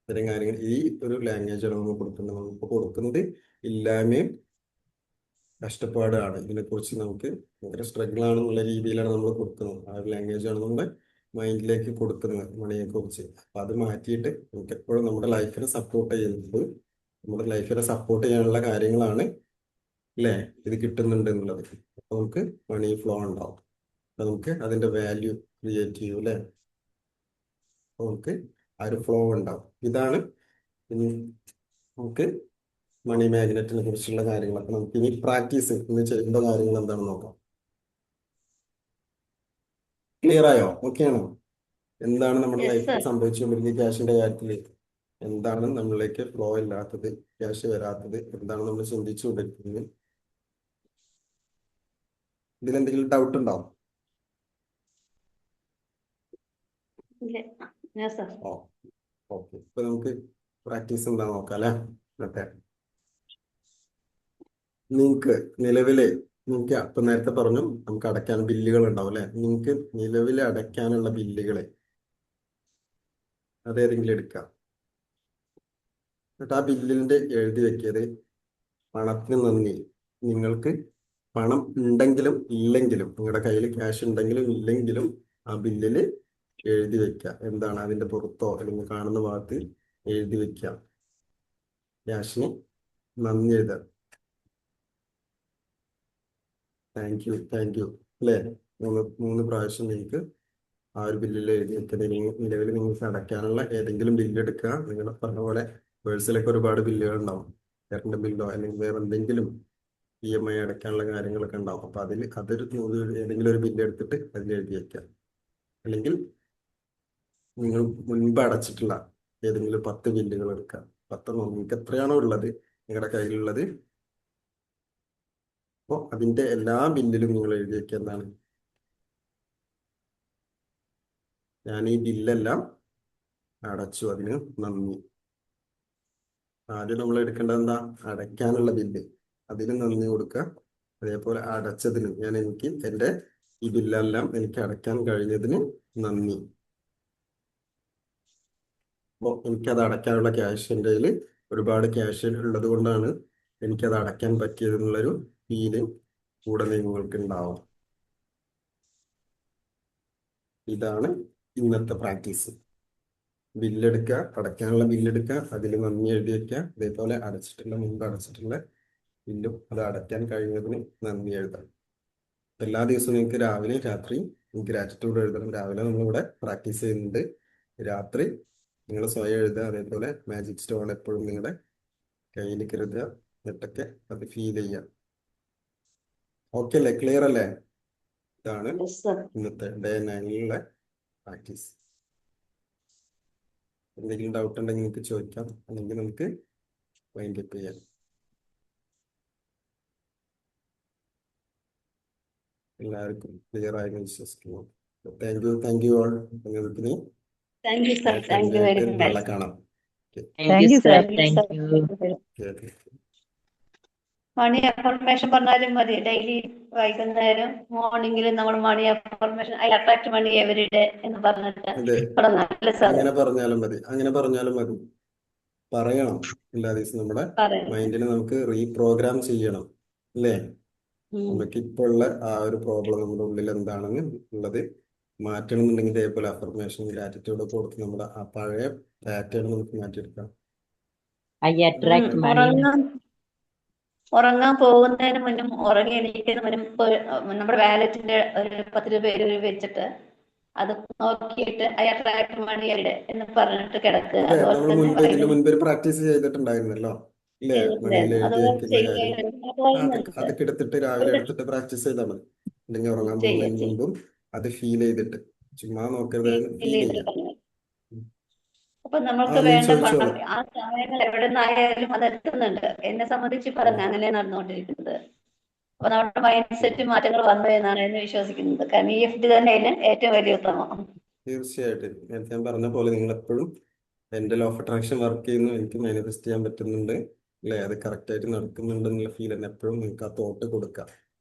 ഇത്തരം കാര്യങ്ങൾ ഈ ഒരു ലാംഗ്വേജാണ് നമ്മൾ കൊടുക്കുന്നത്. നമ്മളിപ്പോൾ കൊടുക്കുന്നത് ഇല്ലായ്മയും കഷ്ടപ്പാടാണ്. ഇതിനെക്കുറിച്ച് നമുക്ക് ഭയങ്കര സ്ട്രഗിൾ ആണെന്നുള്ള രീതിയിലാണ് നമ്മൾ കൊടുക്കുന്നത്. ആ ഒരു ലാംഗ്വേജാണ് നമ്മുടെ മൈൻഡിലേക്ക് കൊടുക്കുന്നത് മണിയെ കുറിച്ച്. അപ്പൊ അത് മാറ്റിയിട്ട് നമുക്ക് എപ്പോഴും നമ്മുടെ ലൈഫിനെ സപ്പോർട്ട് ചെയ്യുന്നത്, നമ്മുടെ ലൈഫിനെ സപ്പോർട്ട് ചെയ്യാനുള്ള കാര്യങ്ങളാണ്, അല്ലേ, ഇത് കിട്ടുന്നുണ്ട് എന്നുള്ളത്. അപ്പൊ നമുക്ക് മണി ഫ്ലോ ഉണ്ടാവും. നമുക്ക് അതിന്റെ വാല്യൂ ക്രിയേറ്റ് ചെയ്യും അല്ലേ. നമുക്ക് ആ ഒരു ഫ്ലോ ഉണ്ടാവും. ഇതാണ് ഇനി നമുക്ക് മണി മാഗ്നറ്റിനെ കുറിച്ചുള്ള കാര്യങ്ങളൊക്കെ നമുക്ക് ഇനി പ്രാക്ടീസ് ഇന്ന് ചെയ്യേണ്ട കാര്യങ്ങൾ എന്താണെന്ന് നോക്കാം. ക്ലിയർ ആയോ? ഓക്കെ ആണോ? എന്താണ് നമ്മുടെ യെസ് ലൈഫിൽ സർ. സംഭവിച്ചുകൊണ്ടിരിക്കുന്ന ക്യാഷിന്റെ കാര്യത്തിൽ? എന്താണ് നമ്മളിലേക്ക് ഫ്ലോ ഇല്ലാത്തത്, ക്യാഷ് വരാത്തത്, എന്താണ് നമ്മൾ ചിന്തിച്ചുകൊണ്ടിരിക്കുന്നത്? ഇതിലെന്തെങ്കിലും ഡൗട്ട് ഉണ്ടാവും? Yes sir. ഓ ഓക്കെ, ഇപ്പൊ നമുക്ക് പ്രാക്ടീസ് എന്താ നോക്കാം അല്ലേ. ഓക്കെ, നിങ്ങൾക്ക് നിലവിലെ നിങ്ങൾക്ക് ഇപ്പൊ നേരത്തെ പറഞ്ഞു നമുക്ക് അടയ്ക്കാൻ ബില്ലുകൾ ഉണ്ടാവും അല്ലെ. നിങ്ങൾക്ക് നിലവിലെ അടയ്ക്കാനുള്ള ബില്ലുകളെ അതേതെങ്കിലും എടുക്കാം. എന്നിട്ട് ആ ബില്ലിന്റെ എഴുതി വെക്കിയത് പണത്തിന് നന്ദി. നിങ്ങൾക്ക് പണം ഉണ്ടെങ്കിലും ഇല്ലെങ്കിലും, നിങ്ങളുടെ കയ്യിൽ ക്യാഷ് ഉണ്ടെങ്കിലും ഇല്ലെങ്കിലും ആ ബില്ലില് എഴുതി വെക്കുക. എന്താണ് അതിന്റെ പുറത്തോ അല്ലെങ്കിൽ കാണുന്ന ഭാഗത്ത് എഴുതി വെക്കുക. ക്യാഷിന് നന്ദി എഴുതുക. താങ്ക് യു അല്ലേ. മൂന്ന് പ്രാവശ്യം നിങ്ങൾക്ക് ആ ഒരു ബില്ലിൽ എഴുതി വെക്കുന്നത്. നിലവിൽ നിങ്ങൾക്ക് അടയ്ക്കാനുള്ള ഏതെങ്കിലും ബില്ല് എടുക്കുക. നിങ്ങൾ പറഞ്ഞ പോലെ പേഴ്സിലൊക്കെ ഒരുപാട് ബില്ലുകൾ ഉണ്ടാവും. കറണ്ട് ബില്ലോ അല്ലെങ്കിൽ വേറെ എന്തെങ്കിലും EMI അടയ്ക്കാനുള്ള കാര്യങ്ങളൊക്കെ ഉണ്ടാവും. അപ്പൊ ഏതെങ്കിലും ഒരു ബില്ല് എടുത്തിട്ട് അതിൽ എഴുതി വെക്കുക. അല്ലെങ്കിൽ നിങ്ങൾ മുൻപ് അടച്ചിട്ടുള്ള ഏതെങ്കിലും 10 ബില്ലുകൾ എടുക്കുക. 10 നിങ്ങൾക്ക് എത്രയാണോ ഉള്ളത് നിങ്ങളുടെ കയ്യിലുള്ളത്, അപ്പോൾ അതിന്റെ എല്ലാ ബില്ലിലും നിങ്ങൾ എഴുതി വെക്കുക. എന്താണ്, ഞാൻ ഈ ബില്ലെല്ലാം അടച്ചു, അതിന് നന്ദി. ആദ്യം നമ്മൾ എടുക്കേണ്ടത് എന്താ, അടയ്ക്കാനുള്ള ബില്ല്, അതിന് നന്ദി കൊടുക്കുക. അതേപോലെ അടച്ചതിന് എനിക്ക് എൻ്റെ ഈ ബില്ലെല്ലാം എനിക്ക് അടയ്ക്കാൻ കഴിഞ്ഞതിന് നന്ദി. അപ്പോൾ എനിക്കത് അടയ്ക്കാനുള്ള ക്യാഷ് എൻ്റെ കയ്യിൽ ഒരുപാട് ക്യാഷ് ഉള്ളത് കൊണ്ടാണ് എനിക്കത് അടയ്ക്കാൻ പറ്റിയതെന്നുള്ളൊരു ഫീല് കൂടെ നിങ്ങൾക്ക് ഉണ്ടാവും. ഇതാണ് ഇന്നത്തെ പ്രാക്ടീസ്. ബില്ലെടുക്കുക, അടയ്ക്കാനുള്ള ബില്ലെടുക്കുക, അതിൽ നന്ദി എഴുതി വെക്കുക. അതേപോലെ മുൻപ് അടച്ചിട്ടുള്ള ബില്ലും അത് അടയ്ക്കാൻ കഴിയുന്നതിന് നന്ദി എഴുതാം. എല്ലാ ദിവസവും നിങ്ങൾക്ക് രാവിലെ രാത്രി ഗ്രാറ്റിറ്റ്യൂഡ് എഴുതണം. രാവിലെ നമ്മളിവിടെ പ്രാക്ടീസ് ചെയ്യുന്നുണ്ട്, രാത്രി നിങ്ങൾ സ്വയം എഴുതുക. അതേപോലെ മാജിക് സ്റ്റോൺ എപ്പോഴും നിങ്ങളുടെ കയ്യിൽ കരുതുക. എന്നിട്ടൊക്കെ അത് ഫീൽ ചെയ്യുക. ഓക്കെ അല്ലേ? ക്ലിയർ അല്ലേ? ഇതാണ് യെസ് സർ. ഇന്നത്തെ ഡേ 9 പ്രാക്ടീസ്. എന്തെങ്കിലും ഡൗട്ട് ഉണ്ടെങ്കിൽ നിങ്ങൾക്ക് ചോദിക്കാം, അല്ലെങ്കിൽ നമുക്ക് വൈൻഡ് അപ്പ് ചെയ്യാം. എല്ലാവർക്കും ക്ലിയർ ആയി വിശ്വസിക്കുന്നു. Thank you all. നിങ്ങൾക്ക് thank you sir. Thank you very നാളെ മച്ച്. കാണാം. Thank you, sir. Thank you Thank sir. you. Money affirmation പറഞ്ഞാലും മതി. ഡെയിലി വൈകുന്നേരം മോർണിംഗിൽ നമ്മൾ money affirmation I attract money every day എന്ന് പറഞ്ഞിട്ട് അതെ, തുടങ്ങാം സാർ. അങ്ങനെ പറഞ്ഞാലും മതി. പറയണം എല്ലാ ദിവസവും. നമ്മുടെ മൈൻഡിനെ നമുക്ക് റീപ്രോഗ്രാം ചെയ്യണം അല്ലേ. നമുക്ക് ഇപ്പോൾ ഉള്ള ആ ഒരു പ്രോബ്ലം നമ്മുടെ ഉള്ളിൽ എന്താണെന്ന് ഉള്ളത് മാറ്റണം എന്നുണ്ടെങ്കിൽ ഇതേപോലെ അഫർമേഷൻ ഗ്രാറ്റിറ്റ്യൂഡ് ഒക്കെ കൊടുത്ത് നമ്മുടെ ആ പഴയ പാറ്റേൺ നമുക്ക് മാറ്റിയെടുക്കാം. I attract money. ഉറങ്ങാൻ പോകുന്നതിന് മുന്നും ഉറങ്ങി എണീക്കുന്നതിന് മുന്നും നമ്മുടെ വാലറ്റിന്റെ ഒരു 10 രൂപ വെച്ചിട്ട് അത് നോക്കിയിട്ട് ഐ അട്രാക്ട് മണി എവിടെ എന്ന് പറഞ്ഞിട്ട് കിടക്കുക. അതെ, നമ്മൾ ഇതിന് മുൻപ് ഒരു പ്രാക്ടീസ് ചെയ്തിട്ടുണ്ടായിരുന്നല്ലോ ഇല്ലേ, മണിയിൽ എഴുതി വെക്കുന്ന കാര്യം. അതൊക്കെ എടുത്തിട്ട് രാവിലെ എടുത്തിട്ട് പ്രാക്ടീസ് ചെയ്താൽ മതി. അല്ലെങ്കിൽ ഉറങ്ങാൻ പോകുന്നതിന് മുമ്പും അത് ഫീൽ ചെയ്തിട്ട്, ചുമ്മാ നോക്കരുത്, ഫീൽ ചെയ്യാം. അപ്പൊ നമ്മൾക്ക് വേണ്ട പണം ആ സമയങ്ങൾ എവിടെ നിന്നായാലും അത് എത്തുന്നുണ്ട്. എന്നെ സംബന്ധിച്ച് പറഞ്ഞ അങ്ങനെ നടന്നുകൊണ്ടിരിക്കുന്നത്. അപ്പൊ നമ്മുടെ മൈൻഡ് സെറ്റ് മാറ്റങ്ങൾ വന്നു എന്നാണ് എന്ന് വിശ്വസിക്കുന്നത്. കാരണം EFT തന്നെ അതിന് ഏറ്റവും വലിയ ഉത്തമം. തീർച്ചയായിട്ടും നേരത്തെ ഞാൻ പറഞ്ഞ പോലെ നിങ്ങൾ എപ്പോഴും എൻ്റെ ലോ ഓഫ് അട്രാക്ഷൻ വർക്ക് ചെയ്യുന്നു, എനിക്ക് മാനിഫെസ്റ്റ് ചെയ്യാൻ പറ്റുന്നുണ്ട് അല്ലേ, അത് കറക്റ്റ് ആയിട്ട് നടക്കുന്നുണ്ട് എന്നുള്ള ഫീൽ തന്നെ എപ്പോഴും നിങ്ങൾക്ക് ആ തോട്ട് കൊടുക്കാം.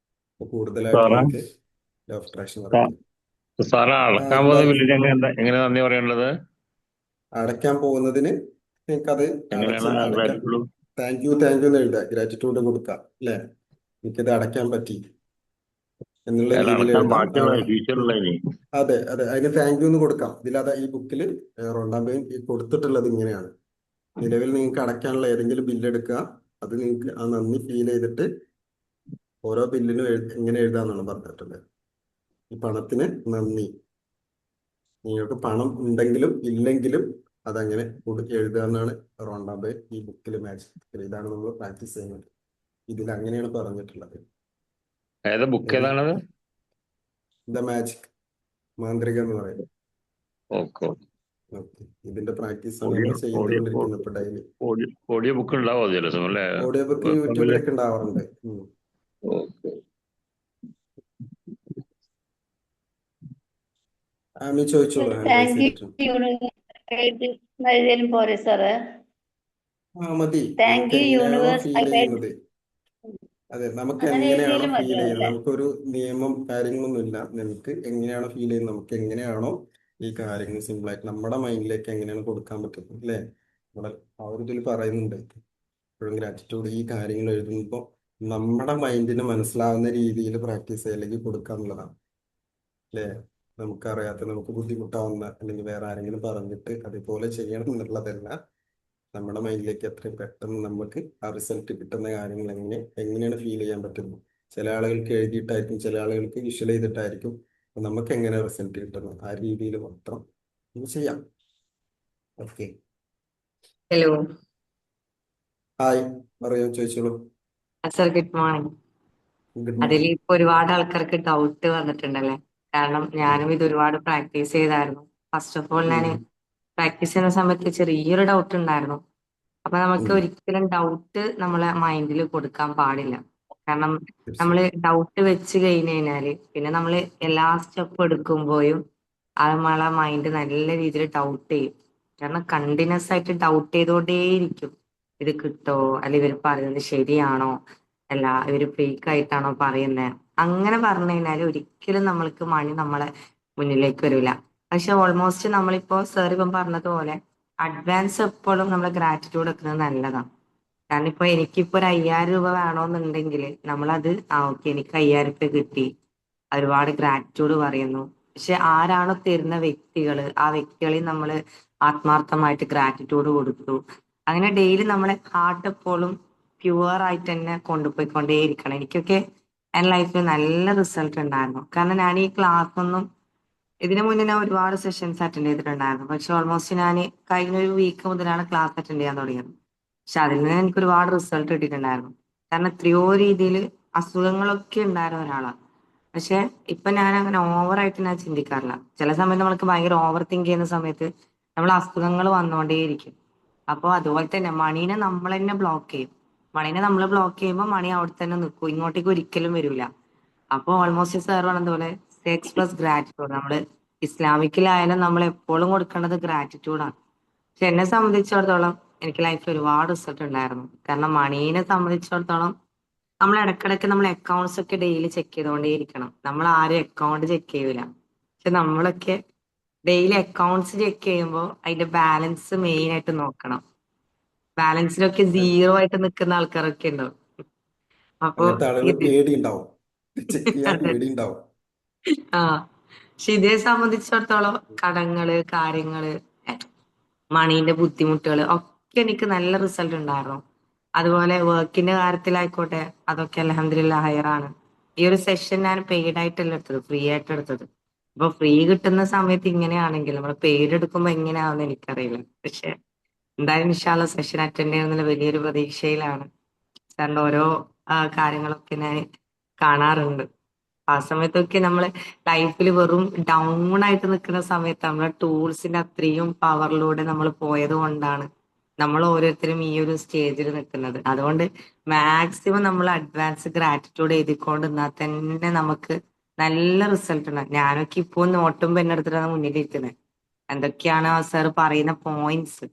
അപ്പൊ കൂടുതലായിട്ട് നിങ്ങൾക്ക് ലോ ഓഫ് അട്രാക്ഷൻ വർക്ക് അടയ്ക്കാൻ പോകുന്നതിന് നിങ്ങൾക്കത് താങ്ക് യു എന്ന് എഴുതുക. ഗ്രാറ്റിറ്റ്യൂഡ് കൊടുക്കാം അല്ലേ, എനിക്കത് അടയ്ക്കാൻ പറ്റി എന്നുള്ള രീതിയിൽ എഴുതാം. അതെ, അതിന് താങ്ക് യു എന്ന് കൊടുക്കാം. ഇതിലത് ഈ ബുക്കിൽ റോണ്ടാമ്പയും കൊടുത്തിട്ടുള്ളത് ഇങ്ങനെയാണ്. നിലവിൽ നിങ്ങൾക്ക് അടയ്ക്കാനുള്ള ഏതെങ്കിലും ബില്ല് എടുക്കുക, അത് നിങ്ങൾക്ക് ആ നന്ദി ഫീൽ ചെയ്തിട്ട് ഓരോ ബില്ലിനും എങ്ങനെ എഴുതാന്നാണ് പറഞ്ഞിട്ടുള്ളത്. ഈ പണത്തിന് നന്ദി. നിങ്ങൾക്ക് പണം ഉണ്ടെങ്കിലും ഇല്ലെങ്കിലും അതങ്ങനെ എഴുതുക എന്നാണ് റോണ്ടാബെ ഈ ബുക്കിൽ മാജിക് ഇതാണ് നമ്മൾ പ്രാക്ടീസ് ചെയ്യുന്നത്. ഇതിൽ അങ്ങനെയാണ് പറഞ്ഞിട്ടുള്ളത്. ഏതാ ബുക്ക് ഏതാണത്? ദ മാജിക്, മാന്ത്രികം എന്ന് പറയും. ഓക്കെ. ഓക്കെ, ഇതിന്റെ പ്രാക്ടീസ് ആണ് ഓഡിയോ നമ്മൾ ചെയ്തുകൊണ്ടിരിക്കുന്നത് ഇപ്പൊ ഡെയിലി. ഓഡിയോ ബുക്ക് ഉണ്ടാവോ ചില സമയം അല്ലേ? ഓഡിയോ ബുക്ക് യൂട്യൂബിലൊക്കെ ഉണ്ടാവാറുണ്ട്. ഓക്കെ. ആമി ചോദിച്ചോളൂ. hand raise താങ്ക് ചെയ്തിട്ടുണ്ട്. യു എഴുതിയാലും പോരെ സാറ്? മതി. താങ്ക് നമുക്ക് യു എങ്ങനെയാണോ യൂണിവേഴ്സ് ഫീൽ ചെയ്യുന്നത്, അതെ, നമുക്ക് അങ്ങനെ എങ്ങനെയാണോ എഴുതിയാലും ഫീൽ ചെയ്യുന്നത്, മതിയാവല്ലേ? നമുക്കൊരു നിയമം കാര്യങ്ങളൊന്നുമില്ല. നമുക്ക് എങ്ങനെയാണോ ഫീൽ ചെയ്യുന്നത്, നമുക്ക് എങ്ങനെയാണോ ഈ കാര്യങ്ങൾ സിമ്പിൾ ആയിട്ട് നമ്മുടെ മൈൻഡിലേക്ക് എങ്ങനെയാണ് കൊടുക്കാൻ പറ്റുന്നത് അല്ലേ? നമ്മുടെ ആ ഒരു ഇതിൽ പറയുന്നുണ്ട് എപ്പോഴും ഗ്രാറ്റിറ്റ്യൂഡ് ഈ കാര്യങ്ങൾ എഴുതുമ്പോൾ നമ്മുടെ മൈൻഡിന് മനസ്സിലാവുന്ന രീതിയിൽ പ്രാക്ടീസ് അല്ലെങ്കിൽ കൊടുക്കുക എന്നുള്ളതാണ് അല്ലേ? നമുക്കറിയാത്ത, നമുക്ക് ബുദ്ധിമുട്ടാവുന്ന, അല്ലെങ്കിൽ വേറെ ആരെങ്കിലും പറഞ്ഞിട്ട് അതുപോലെ ചെയ്യണം എന്നുള്ളതല്ല. നമ്മുടെ മൈൻഡിലേക്ക് എത്രയും പെട്ടെന്ന് നമുക്ക് ആ റിസൾട്ട് കിട്ടുന്ന കാര്യങ്ങൾ എങ്ങനെയാണ് ഫീൽ ചെയ്യാൻ പറ്റുന്നത്. ചില ആളുകൾക്ക് എഴുതിയിട്ടായിരിക്കും, ചില ആളുകൾക്ക് വിഷ്വൽ ചെയ്തിട്ടായിരിക്കും. അപ്പൊ നമുക്ക് എങ്ങനെ റിസൾട്ട് കിട്ടുന്നത് ആ രീതിയിൽ മാത്രം നമുക്ക് ചെയ്യാം. ഓക്കെ, ഹലോ ഹായ്, പറയൂ, ചോദിച്ചോളൂ. Sir, good morning. ഗുഡ് അതിൽ മോർണിംഗ്. ഇപ്പൊ ഒരുപാട് ആൾക്കാർക്ക് ഡൗട്ട് വന്നിട്ടുണ്ടല്ലേ? കാരണം ഞാനും ഇത് ഒരുപാട് പ്രാക്ടീസ് ചെയ്തായിരുന്നു. ഫസ്റ്റ് ഓഫ് ഓൾ ഞാൻ പ്രാക്ടീസ് ചെയ്യുന്ന സമയത്ത് ചെറിയൊരു ഡൗട്ട് ഉണ്ടായിരുന്നു. അപ്പൊ നമുക്ക് ഒരിക്കലും ഡൗട്ട് നമ്മളെ മൈൻഡിൽ കൊടുക്കാൻ പാടില്ല. കാരണം നമ്മൾ ഡൗട്ട് വെച്ച് കഴിഞ്ഞ് കഴിഞ്ഞാല് പിന്നെ നമ്മൾ എല്ലാ സ്റ്റെപ്പ് എടുക്കുമ്പോഴും അത് നമ്മളെ മൈൻഡ് നല്ല രീതിയിൽ ഡൗട്ട് ചെയ്യും. കാരണം കണ്ടിന്യൂസ് ആയിട്ട് ഡൗട്ട് ചെയ്തോണ്ടേയിരിക്കും. ഇത് കിട്ടോ, അല്ലെ ഇവർ പറയുന്നത് ശരിയാണോ, അല്ല ഇവര് ഫേക്ക് ആയിട്ടാണോ പറയുന്നത്. അങ്ങനെ പറഞ്ഞു കഴിഞ്ഞാൽ ഒരിക്കലും നമ്മൾക്ക് മണി നമ്മളെ മുന്നിലേക്ക് വരില്ല. പക്ഷെ ഓൾമോസ്റ്റ് നമ്മളിപ്പോ സാർ ഇപ്പം പറഞ്ഞതുപോലെ അഡ്വാൻസ് എപ്പോഴും നമ്മൾ ഗ്രാറ്റിറ്റ്യൂഡ് വെക്കുന്നത് നല്ലതാണ്. കാരണം ഇപ്പൊ എനിക്കിപ്പോ ഒരു 5000 രൂപ വേണമെന്നുണ്ടെങ്കിൽ നമ്മളത് ഓക്കെ, എനിക്ക് 5000 രൂപ കിട്ടി, ഒരുപാട് ഗ്രാറ്റിറ്റ്യൂഡ് പറയുന്നു. പക്ഷെ ആരാണോ തരുന്ന വ്യക്തികള്, ആ വ്യക്തികളിൽ നമ്മൾ ആത്മാർത്ഥമായിട്ട് ഗ്രാറ്റിറ്റ്യൂഡ് കൊടുത്തു. അങ്ങനെ ഡെയിലി നമ്മളെ ഹാർട്ട് എപ്പോഴും പ്യുവർ ആയിട്ട് തന്നെ കൊണ്ടുപോയിക്കൊണ്ടേയിരിക്കണം. എനിക്കൊക്കെ എന്റെ ലൈഫിൽ നല്ല റിസൾട്ട് ഉണ്ടായിരുന്നു. കാരണം ഞാൻ ഈ ക്ലാസ് ഒന്നും ഇതിനു മുന്നേ ഞാൻ ഒരുപാട് സെഷൻസ് അറ്റൻഡ് ചെയ്തിട്ടുണ്ടായിരുന്നു. പക്ഷെ ഓൾമോസ്റ്റ് ഞാൻ കഴിഞ്ഞ ഒരു വീക്ക് മുതലാണ് ക്ലാസ് അറ്റൻഡ് ചെയ്യാൻ തുടങ്ങിയത്. പക്ഷെ അതിൽ നിന്ന് എനിക്ക് ഒരുപാട് റിസൾട്ട് കിട്ടിയിട്ടുണ്ടായിരുന്നു. കാരണം എത്രയോ രീതിയിൽ അസുഖങ്ങളൊക്കെ ഉണ്ടായിരുന്ന ഒരാളാണ്. പക്ഷെ ഇപ്പൊ ഞാൻ അങ്ങനെ ഓവറായിട്ട് ഞാൻ ചിന്തിക്കാറില്ല. ചില സമയത്ത് നമ്മൾക്ക് ഭയങ്കര ഓവർ തിങ്ക് ചെയ്യുന്ന സമയത്ത് നമ്മൾ അസുഖങ്ങൾ വന്നുകൊണ്ടേയിരിക്കും. അപ്പൊ അതുപോലെ തന്നെ മണീനെ നമ്മൾ തന്നെ ബ്ലോക്ക് ചെയ്യും. മണീനെ നമ്മൾ ബ്ലോക്ക് ചെയ്യുമ്പോൾ മണി അവിടെ തന്നെ നിൽക്കും, ഇങ്ങോട്ടേക്ക് ഒരിക്കലും വരില്ല. അപ്പൊ ഓൾമോസ്റ്റ് സാർ പറഞ്ഞതുപോലെ എക്സ്പ്രസ് ഗ്രാറ്റിറ്റ്യൂഡ്, നമ്മള് ഇസ്ലാമിക്കിലായാലും നമ്മൾ എപ്പോഴും കൊടുക്കേണ്ടത് ഗ്രാറ്റിറ്റ്യൂഡാണ്. പക്ഷെ എന്നെ സംബന്ധിച്ചിടത്തോളം എനിക്ക് ലൈഫിൽ ഒരുപാട് റിസൾട്ട് ഉണ്ടായിരുന്നു. കാരണം മണീനെ സംബന്ധിച്ചിടത്തോളം നമ്മൾ ഇടയ്ക്കിടയ്ക്ക് നമ്മൾ അക്കൗണ്ട്സ് ഒക്കെ ഡെയിലി ചെക്ക് ചെയ്തുകൊണ്ടേയിരിക്കണം. നമ്മൾ ആരും അക്കൗണ്ട് ചെക്ക് ചെയ്യൂല. പക്ഷെ നമ്മളൊക്കെ ഡെയിലി അക്കൗണ്ട്സ് ചെക്ക് ചെയ്യുമ്പോൾ അതിന്റെ ബാലൻസ് മെയിൻ ആയിട്ട് നോക്കണം. ബാലൻസിലൊക്കെ സീറോ ആയിട്ട് നിൽക്കുന്ന ആൾക്കാരൊക്കെ ഉണ്ടാവും. അപ്പൊ അങ്ങനത്തെ ആളുകൾ ഇത് പേടിയുണ്ടാവും, ചെക്ക് ചെയ്യാൻ പേടിയുണ്ടാവും. ആ പക്ഷെ ഇതേ സംബന്ധിച്ചിടത്തോളം കടങ്ങള്, കാര്യങ്ങള്, മണീന്റെ ബുദ്ധിമുട്ടുകൾ ഒക്കെ എനിക്ക് നല്ല റിസൾട്ട് ഉണ്ടായിരുന്നു. അതുപോലെ വർക്കിന്റെ കാര്യത്തിലായിക്കോട്ടെ, അതൊക്കെ അൽഹംദുലില്ലാഹ് ഹൈറാണ്. ഈ ഒരു സെഷൻ ഞാൻ പെയ്ഡ് ആയിട്ടല്ല എടുത്തത്, ഫ്രീ ആയിട്ട് എടുത്തത്. അപ്പൊ ഫ്രീ കിട്ടുന്ന സമയത്ത് ഇങ്ങനെയാണെങ്കിൽ നമ്മൾ പെയ്ഡ് എടുക്കുമ്പോ എങ്ങനെയാണെന്ന് എനിക്കറിയില്ല. പക്ഷെ എന്തായാലും ഇൻഷാ അല്ലാഹ് സെഷൻ അറ്റൻഡ് ചെയ്യുന്നതിൽ വലിയൊരു പ്രതീക്ഷയിലാണ്. സാറിന്റെ ഓരോ കാര്യങ്ങളൊക്കെ ഞാൻ കാണാറുണ്ട്. ആ സമയത്തൊക്കെ നമ്മള് ലൈഫിൽ വെറും ഡൗൺ ആയിട്ട് നിൽക്കുന്ന സമയത്ത് നമ്മളെ ടൂൾസിന്റെ അത്രയും പവറിലൂടെ നമ്മൾ പോയത് കൊണ്ടാണ് നമ്മൾ ഓരോരുത്തരും ഈ ഒരു സ്റ്റേജിൽ നിൽക്കുന്നത്. അതുകൊണ്ട് മാക്സിമം നമ്മൾ അഡ്വാൻസ് ഗ്രാറ്റിറ്റ്യൂഡ് എഴുതിക്കൊണ്ട് നിന്നാൽ തന്നെ നമുക്ക് നല്ല റിസൾട്ട് ഉണ്ടാകും. ഞാനൊക്കെ ഇപ്പോൾ നോട്ടും പെണ്ണെടുത്തിട്ടാണ് മുന്നിലിരിക്കുന്നത്. എന്തൊക്കെയാണ് സാർ പറയുന്ന പോയിന്റ്സ്,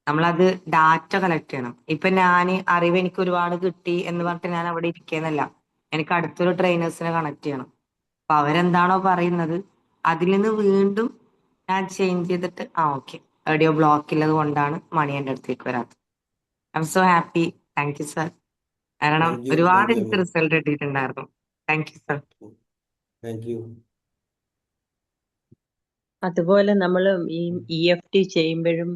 നമ്മളത് ഡാറ്റ കളക്ട് ചെയ്യണം. ഇപ്പൊ ഞാൻ അറിവ് എനിക്ക് ഒരുപാട് കിട്ടി എന്ന് പറഞ്ഞിട്ട് ഞാൻ അവിടെ ഇരിക്കുന്നല്ല. എനിക്ക് അടുത്തൊരു ട്രെയിനേഴ്സിനെ കണക്ട് ചെയ്യണം. അപ്പൊ അവരെന്താണോ പറയുന്നത് അതിൽ നിന്ന് വീണ്ടും ഞാൻ ചേഞ്ച് ചെയ്തിട്ട് ഓക്കെ, ഓഡിയോ ബ്ലോക്ക് ഉള്ളത് കൊണ്ടാണ് മണി എൻ്റെ അടുത്തേക്ക് വരാത്തത്. I M so happy. Thank you sir. കാരണം താങ്ക് യു, ഒരുപാട് താങ്ക് യു എനിക്ക് അമ്മ. റിസൾട്ട് കിട്ടിയിട്ടുണ്ടായിരുന്നു. Thank you sir. Thank U. അതുപോലെ നമ്മൾ ഈ EFT ചെയ്യുമ്പോഴും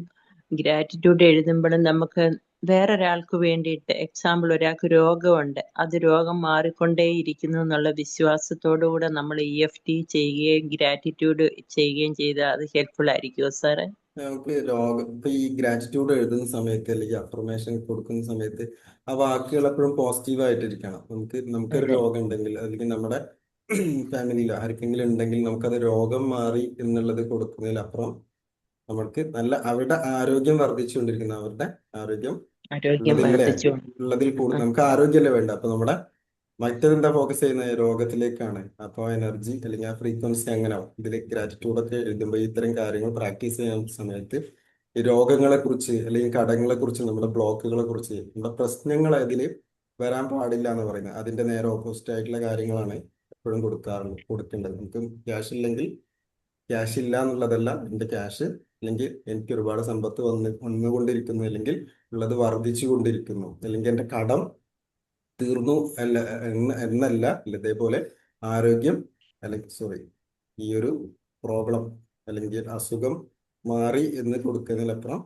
ഗ്രാറ്റിറ്റ്യൂഡ് എഴുതുമ്പോഴും നമുക്ക് വേറൊരാൾക്ക് വേണ്ടിയിട്ട് എക്സാമ്പിൾ ഒരാൾക്ക് രോഗമുണ്ട്, അത് രോഗം മാറിക്കൊണ്ടേയിരിക്കുന്നു എന്നുള്ള വിശ്വാസത്തോടുകൂടെ നമ്മൾ EFT ചെയ്യുകയും ഗ്രാറ്റിറ്റ്യൂഡ് ചെയ്യുകയും ചെയ്താൽ അത് ഹെൽപ്ഫുൾ ആയിരിക്കുമോ സാറേ? നമുക്ക് രോഗം ഇപ്പൊ ഈ ഗ്രാറ്റിറ്റ്യൂഡ് എഴുതുന്ന സമയത്ത് അല്ലെങ്കിൽ അഫർമേഷൻ കൊടുക്കുന്ന സമയത്ത് ആ വാക്കുകൾ എപ്പോഴും പോസിറ്റീവ് ആയിട്ടിരിക്കണം. നമുക്കൊരു അതെ. രോഗം ഉണ്ടെങ്കിൽ അല്ലെങ്കിൽ നമ്മുടെ ഫാമിലിയിൽ ആർക്കെങ്കിലും ഉണ്ടെങ്കിൽ നമുക്കത് രോഗം മാറി എന്നുള്ളത് കൊടുക്കുന്നതിലപ്പുറം നമ്മൾക്ക് നല്ല അവരുടെ ആരോഗ്യം വർദ്ധിച്ചുകൊണ്ടിരിക്കുന്ന അവരുടെ ആരോഗ്യം ആരോഗ്യം ഉള്ളതില്ലേ വർദ്ധിച്ചുകൊണ്ട്. ഉള്ളതിൽ കൂടുതൽ ആ, നമുക്ക് ആരോഗ്യമല്ലേ വേണ്ട. അപ്പൊ നമ്മുടെ മറ്റേതെന്താ ഫോക്കസ് ചെയ്യുന്നത് രോഗത്തിലേക്കാണ്. അപ്പോൾ എനർജി അല്ലെങ്കിൽ ആ ഫ്രീക്വൻസി അങ്ങനെ ആവും. ഇതിൽ ഗ്രാറ്റിറ്റ്യൂഡൊക്കെ എഴുതുമ്പോൾ ഇത്തരം കാര്യങ്ങൾ പ്രാക്ടീസ് ചെയ്യുന്ന സമയത്ത് ഈ രോഗങ്ങളെ കുറിച്ച് അല്ലെങ്കിൽ കടങ്ങളെ കുറിച്ച് നമ്മുടെ ബ്ലോക്കുകളെ കുറിച്ച് നമ്മുടെ പ്രശ്നങ്ങൾ അതിൽ വരാൻ പാടില്ല എന്ന് പറയുന്നത് അതിന്റെ നേരെ ഓപ്പോസിറ്റ് ആയിട്ടുള്ള കാര്യങ്ങളാണ് എപ്പോഴും കൊടുക്കേണ്ടത്. നമുക്ക് ക്യാഷ് ഇല്ലെങ്കിൽ ക്യാഷ് ഇല്ല എന്നുള്ളതല്ല, എൻ്റെ ക്യാഷ് അല്ലെങ്കിൽ എനിക്ക് ഒരുപാട് സമ്പത്ത് വന്നുകൊണ്ടിരിക്കുന്നു അല്ലെങ്കിൽ ഉള്ളത് വർദ്ധിച്ചു കൊണ്ടിരിക്കുന്നു അല്ലെങ്കിൽ എൻ്റെ കടം തീർന്നു അല്ല എന്നല്ല ഇതേപോലെ ആരോഗ്യം അല്ലെങ്കിൽ സോറി ഈ ഒരു പ്രോബ്ലം അല്ലെങ്കിൽ അസുഖം മാറി എന്ന് കൊടുക്കുന്നതിലപ്പുറം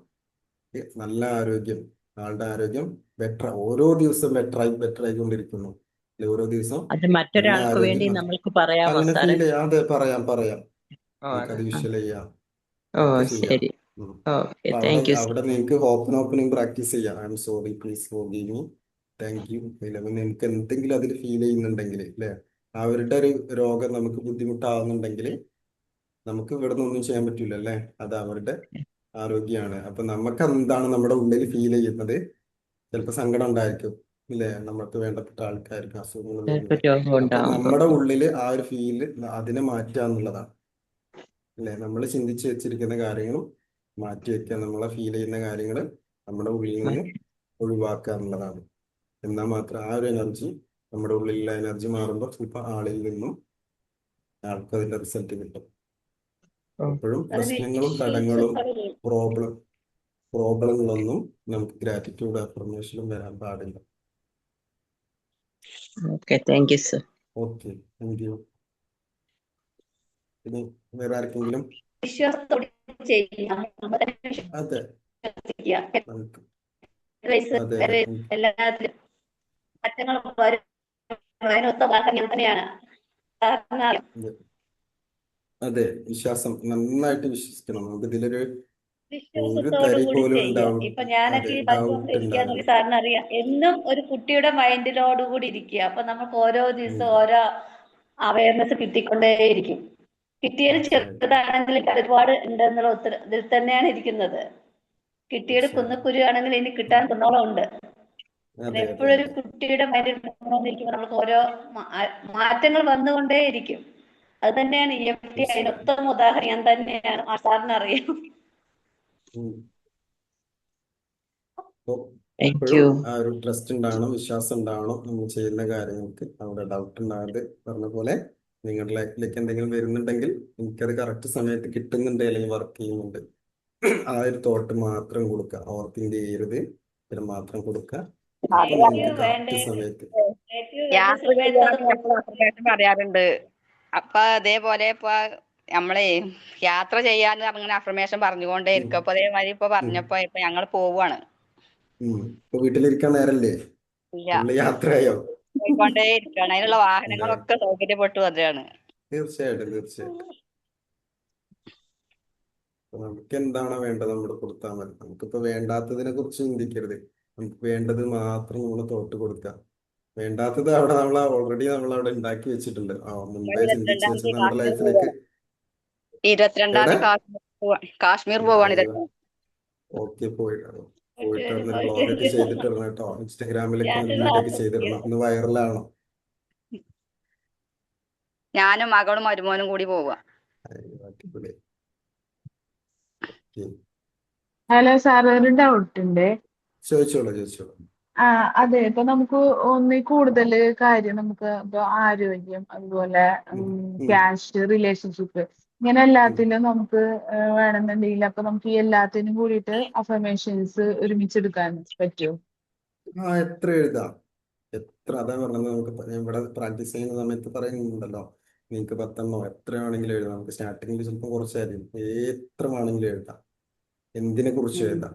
നല്ല ആരോഗ്യം ആളുടെ ആരോഗ്യം ബെറ്റർ ഓരോ ദിവസവും ബെറ്റർ ആയിക്കൊണ്ടിരിക്കുന്നു. അല്ലെ ഓരോ ദിവസം അത് നല്ല മറ്റൊരാൾക്ക് വേണ്ടി ആരോഗ്യം നമ്മൾക്ക് പറയാമോ അങ്ങനെ സാറേ? ഫീൽ ചെയ്യാം. അതെ പറയാം ഓ, നമുക്കത് ആ. വിഷ്വൽ ചെയ്യാം ഓ, ഒക്കെ ചെയ്യാം. ശരി. ഉം. ഓക്കെ, അപ്പൊ അവിടെ താങ്ക് യു. അവിടെ നിങ്ങൾക്ക് ഓപ്പണിംഗ് പ്രാക്ടീസ് ചെയ്യാം. I am sorry please forgive me thank you. നിങ്ങൾക്ക് എന്തെങ്കിലും അതിൽ ഫീൽ ചെയ്യുന്നുണ്ടെങ്കിൽ അല്ലെ അവരുടെ ഒരു രോഗം നമുക്ക് ബുദ്ധിമുട്ടാവുന്നുണ്ടെങ്കിൽ നമുക്ക് ഇവിടെ നിന്നൊന്നും ചെയ്യാൻ പറ്റൂല അല്ലേ. അത് അവരുടെ ആരോഗ്യമാണ്. അപ്പൊ നമുക്ക് എന്താണ് നമ്മുടെ ഉള്ളിൽ ഫീൽ ചെയ്യുന്നത്, ചിലപ്പോൾ സങ്കടം ഉണ്ടായിരിക്കും ഇല്ലേ, നമുക്ക് വേണ്ടപ്പെട്ട ആൾക്കാർക്ക് അസുഖങ്ങൾ ചിലപ്പോൾ വരുന്നത്. രോഗം അപ്പൊ ഉണ്ടാകുമ്പോൾ. നമ്മുടെ ഉള്ളിൽ ആ ഒരു ഫീല് അതിനെ മാറ്റുക എന്നുള്ളതാണ് അല്ലെ. നമ്മൾ ചിന്തിച്ച് വെച്ചിരിക്കുന്ന കാര്യങ്ങളും മാറ്റി വെക്കുക, നമ്മളെ ഫീൽ ചെയ്യുന്ന കാര്യങ്ങൾ നമ്മുടെ ഉള്ളിൽ നിന്ന് ഒഴിവാക്കുക എന്നുള്ളതാണ്. എന്നാൽ മാത്രം ആ ഒരു എനർജി നമ്മുടെ ഉള്ളിലുള്ള എനർജി മാറുമ്പോൾ ചിലപ്പോൾ ആളിൽ നിന്നും ആൾക്ക് അതിന്റെ റിസൾട്ട് കിട്ടും. എപ്പോഴും അത് പ്രശ്നങ്ങളും വിഷ്വൽസ് കടങ്ങളും പ്രോബ്ലങ്ങളൊന്നും നമുക്ക് ഗ്രാറ്റിറ്റ്യൂഡ് അഫർമേഷനും വരാൻ പാടില്ല. Okay, thank you sir. Okay, thank you. ഇനി വേറെ ആർക്കെങ്കിലും? വിശ്വാസത്തോടെ ചെയ്യാം. നമ്മൾ തന്നെ അതെ വിശ്വസിക്കുക. നമുക്ക് അതെ വേറെ എല്ലാത്തിലും മാറ്റങ്ങൾ വരും. അതിനൊത്ത വാഹനം തന്നെയാണ്. കാരണം അതെ വിശ്വാസം നന്നായിട്ട് വിശ്വസിക്കണം. നമുക്ക് ഇതിലൊരു ഒരു വിശ്വാസത്തോടു തരി കൂടി പോലും ചെയ്യുക. ഇപ്പൊ ഞാനൊക്കെ അതെ ഈ ഡൗട്ട് പഠിച്ചുകൊണ്ടിരിക്കുക ഉണ്ടാവില്ല. സാറിന് അറിയാം, എന്നും ഒരു കുട്ടിയുടെ മൈൻഡിലോട് കൂടി ഇരിക്കുക. അപ്പൊ നമുക്ക് ഓരോ ദിവസവും ഓരോ അവയർനെസ് കിട്ടിക്കൊണ്ടേയിരിക്കും. കിട്ടിയത് തീർച്ചയായിട്ടും ചെറുതാണെങ്കിലും ഒരുപാട് ഉണ്ടെന്നുള്ള ഇതിൽ തന്നെയാണ് ഇരിക്കുന്നത്. കിട്ടിയത് കുന്നക്കുരു ആണെങ്കിൽ ഇനി കിട്ടാൻ കുന്നോളം ഉണ്ട്. അതെ എപ്പോഴും ഒരു കുട്ടിയുടെ മൈൻഡിൽ വന്നിരിക്കുമ്പോൾ നമുക്ക് ഓരോ മാറ്റങ്ങൾ വന്നുകൊണ്ടേയിരിക്കും. അത് തന്നെയാണ് EFT അതിനൊത്തം ഉദാഹരണം ഞാൻ തന്നെയാണ്. സാറിന് അറിയാം. അപ്പോൾ താങ്ക് എപ്പോഴും യു. ആ ഒരു ട്രസ്റ്റ് ഉണ്ടാവണം, വിശ്വാസം ഉണ്ടാവണം നമ്മൾ ചെയ്യുന്ന കാര്യങ്ങൾക്ക്. അവിടെ ഡൗട്ട് ഉണ്ടാകാതെ പറഞ്ഞ പോലെ നിങ്ങളുടെ ലൈഫിലേക്ക് എന്തെങ്കിലും വരുന്നുണ്ടെങ്കിൽ എനിക്കത് കറക്റ്റ് സമയത്ത് കിട്ടുന്നുണ്ട് അല്ലെങ്കിൽ വർക്ക് ചെയ്യുന്നുണ്ട്, ആ ഒരു തോട്ട് മാത്രം കൊടുക്കുക. ഓവർ തിങ്ക് ചെയ്യരുത്, ഇതിന് മാത്രം കൊടുക്കുക. അപ്പൊ നമുക്ക് കറക്റ്റ് സമയത്ത് യാത്ര സമയത്ത് അത് ചെയ്യാൻ affirmation പറയാറുണ്ട്. അപ്പൊ അതേപോലെ ഇപ്പൊ നമ്മളെ യാത്ര ചെയ്യാൻ അങ്ങനെ അഫർമേഷൻ പറഞ്ഞുകൊണ്ടേ ഇരിക്കും. അപ്പൊ അതേമാതിരി ഇപ്പൊ പറഞ്ഞപ്പോ ഇപ്പൊ ഞങ്ങൾ പോവാണ്. ഇപ്പൊ വീട്ടിലിരിക്കാൻ നേരല്ലേ, ഇല്ല, ഫുള്ള് യാത്രയായോ? പോയിക്കൊണ്ടേ ഇരിക്കുകയാണ്. അതിനുള്ള അതെ വാഹനങ്ങളൊക്കെ സൗകര്യപ്പെട്ടു വരികയാണ്. തീർച്ചയായിട്ടും. അപ്പൊ നമുക്ക് എന്താണോ വേണ്ടത് നമ്മൾ കൊടുത്താൽ മതി. നമുക്കിപ്പോ വേണ്ടാത്തതിനെ കുറിച്ച് ചിന്തിക്കരുത്, നമുക്ക് വേണ്ടത് മാത്രം നമ്മൾ തോട്ട് കൊടുക്കുക. വേണ്ടാത്തത് അവിടെ ഓൾറെഡി നമ്മൾ അവിടെ ഉണ്ടാക്കി വെച്ചിട്ടുണ്ട്. മുമ്പേ ചിന്തിച്ച് 22-ാം വെച്ചത് തീയതി നമ്മുടെ കാശ്മീർ ലൈഫിലേക്ക്. പോവാണ്. 22-ാം എവിടെ? തീയതി കാശ്മീർ പോവാണ്. ഓക്കെ, പോയിട്ട് പോയിട്ട് വന്നൊരു പോയിട്ട് ബ്ലോഗൊക്കെ ചെയ്തിട്ടിടണം കേട്ടോ. ഇൻസ്റ്റാഗ്രാമിലൊക്കെ ഒരു വീഡിയോ ഒക്കെ ചെയ്തിടണം, ഒന്ന് വൈറലാണോ. ഞാനും മകളും മരുമോനും കൂടി പോവുക. അടിപൊളി. Okay. ഹലോ സാർ, ഒരു ഡൗട്ട് ഉണ്ട്. ചോദിച്ചോളൂ. അതെ, ഇപ്പൊ നമുക്ക് ഒന്നിൽ കൂടുതൽ കാര്യം നമുക്ക് ഇപ്പൊ ആരോഗ്യം, അതുപോലെ ക്യാഷ്, റിലേഷൻഷിപ്പ്, ഇങ്ങനെ എല്ലാത്തിലും നമുക്ക് വേണമെന്നുണ്ടെങ്കിൽ അപ്പൊ നമുക്ക് ഈ എല്ലാത്തിനും കൂടിയിട്ട് അഫർമേഷൻസ് ഒരുമിച്ചെടുക്കാൻ പറ്റുമോ? എത്ര എഴുതാം, അതാ പറഞ്ഞത്. ഞാൻ ഇവിടെ പ്രാക്ടീസ് ചെയ്യുന്ന സമയത്ത് പറയുന്നുണ്ടല്ലോ, നിങ്ങൾക്ക് 10 എത്ര വേണമെങ്കിലും എഴുതാം. നമുക്ക് സ്റ്റാർട്ടിങ്ങിൽ ചിലപ്പോൾ കുറച്ചായിരിക്കും, എത്ര വേണമെങ്കിലും എഴുതാം. എന്തിനെ കുറിച്ച് ഉം. എഴുതാം,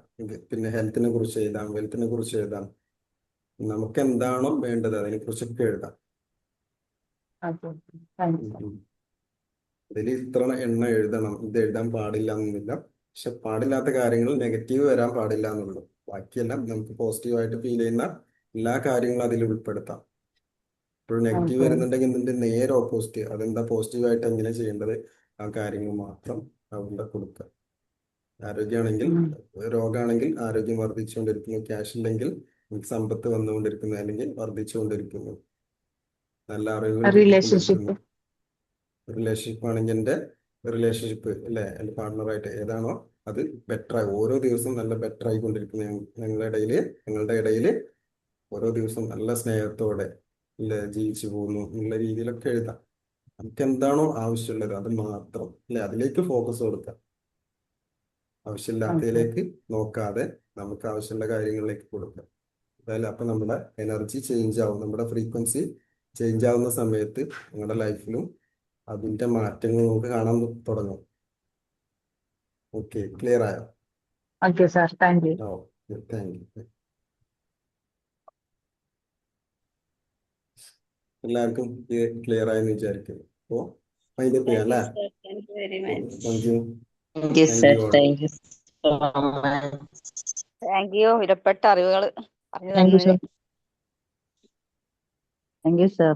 പിന്നെ ഹെൽത്തിനെ കുറിച്ച് എഴുതാം, വെൽത്തിനെ കുറിച്ച് എഴുതാം. നമുക്ക് എന്താണോ വേണ്ടത് അതിനെ കുറിച്ചൊക്കെ എഴുതാം. Okay thank you sir. ഇതിൽ ഇത്ര എണ്ണം എഴുതണം, ഇത് എഴുതാൻ പാടില്ല എന്നില്ല. പക്ഷെ പാടില്ലാത്ത കാര്യങ്ങൾ നെഗറ്റീവ് വരാൻ പാടില്ല എന്നുള്ളൂ. ബാക്കിയെല്ലാം നമുക്ക് പോസിറ്റീവായിട്ട് ഫീൽ ചെയ്യുന്ന എല്ലാ കാര്യങ്ങളും അതിൽ ഉൾപ്പെടുത്താം. ഇപ്പോൾ നെഗറ്റീവ് ഓക്കെ വരുന്നുണ്ടെങ്കിൽ ഇതിന്റെ നേരെ ഓപ്പോസിറ്റ്, അതെന്താ പോസിറ്റീവായിട്ട് എങ്ങനെ ചെയ്യേണ്ടത്, ആ കാര്യങ്ങൾ മാത്രം അവിടെ കൊടുക്കുക. ആരോഗ്യമാണെങ്കിൽ, രോഗമാണെങ്കിൽ ആരോഗ്യം വർദ്ധിച്ചുകൊണ്ടിരിക്കുന്നു, ക്യാഷ് ഉണ്ടെങ്കിൽ നമുക്ക് സമ്പത്ത് വന്നുകൊണ്ടിരിക്കുന്നു, അല്ലെങ്കിൽ വർദ്ധിച്ചുകൊണ്ടിരിക്കുന്നു, നല്ല അറിവുകൾ കിട്ടിക്കൊണ്ടിരിക്കുന്നു. റിലേഷൻഷിപ്പ്. റിലേഷൻഷിപ്പ് ആണെങ്കിൽ എൻ്റെ റിലേഷൻഷിപ്പ് അല്ലെ, എൻ്റെ പാർട്ട്ണറായിട്ട് ഏതാണോ അത് ബെറ്ററായി ഓരോ ദിവസവും നല്ല ബെറ്റർ ആയിക്കൊണ്ടിരിക്കുന്നു. ഞങ്ങളുടെ ഇടയിൽ ഓരോ ദിവസവും നല്ല സ്നേഹത്തോടെ അല്ലെ ജീവിച്ചു പോകുന്നു എന്നുള്ള രീതിയിലൊക്കെ എഴുതാം. നമുക്ക് എന്താണോ ആവശ്യമുള്ളത് അത് മാത്രം അല്ലെ, അതിലേക്ക് ഫോക്കസ് കൊടുക്കാം. ഓക്കെ ആവശ്യമില്ലാത്തതിലേക്ക് നോക്കാതെ നമുക്ക് ആവശ്യമുള്ള കാര്യങ്ങളിലേക്ക് കൊടുക്കാം. അതായത് അപ്പൊ നമ്മുടെ എനർജി ചേഞ്ച് ആവും, നമ്മുടെ ഫ്രീക്വൻസി ചേഞ്ച് ആവുന്ന സമയത്ത് നിങ്ങളുടെ ലൈഫിലും അതിന്റെ മാറ്റങ്ങൾ നമുക്ക് കാണാൻ തുടങ്ങും. ഓക്കെ, ക്ലിയർ ആയോ? Okay sir, thank you. Oh, thank you. എല്ലാവർക്കും ക്ലിയർ ആയെന്ന് വിചാരിക്കുന്നു. അപ്പോൾ അതിന്റെ താങ്ക് യു അല്ലേ? Sir, thank you very much. Thank you. Thank you thank sir, you all. Thank you so much. Thank you വിലപ്പെട്ട അറിവുകൾ പറഞ്ഞു താങ്ക് യു തന്നതിന്. സർ. Thank you sir.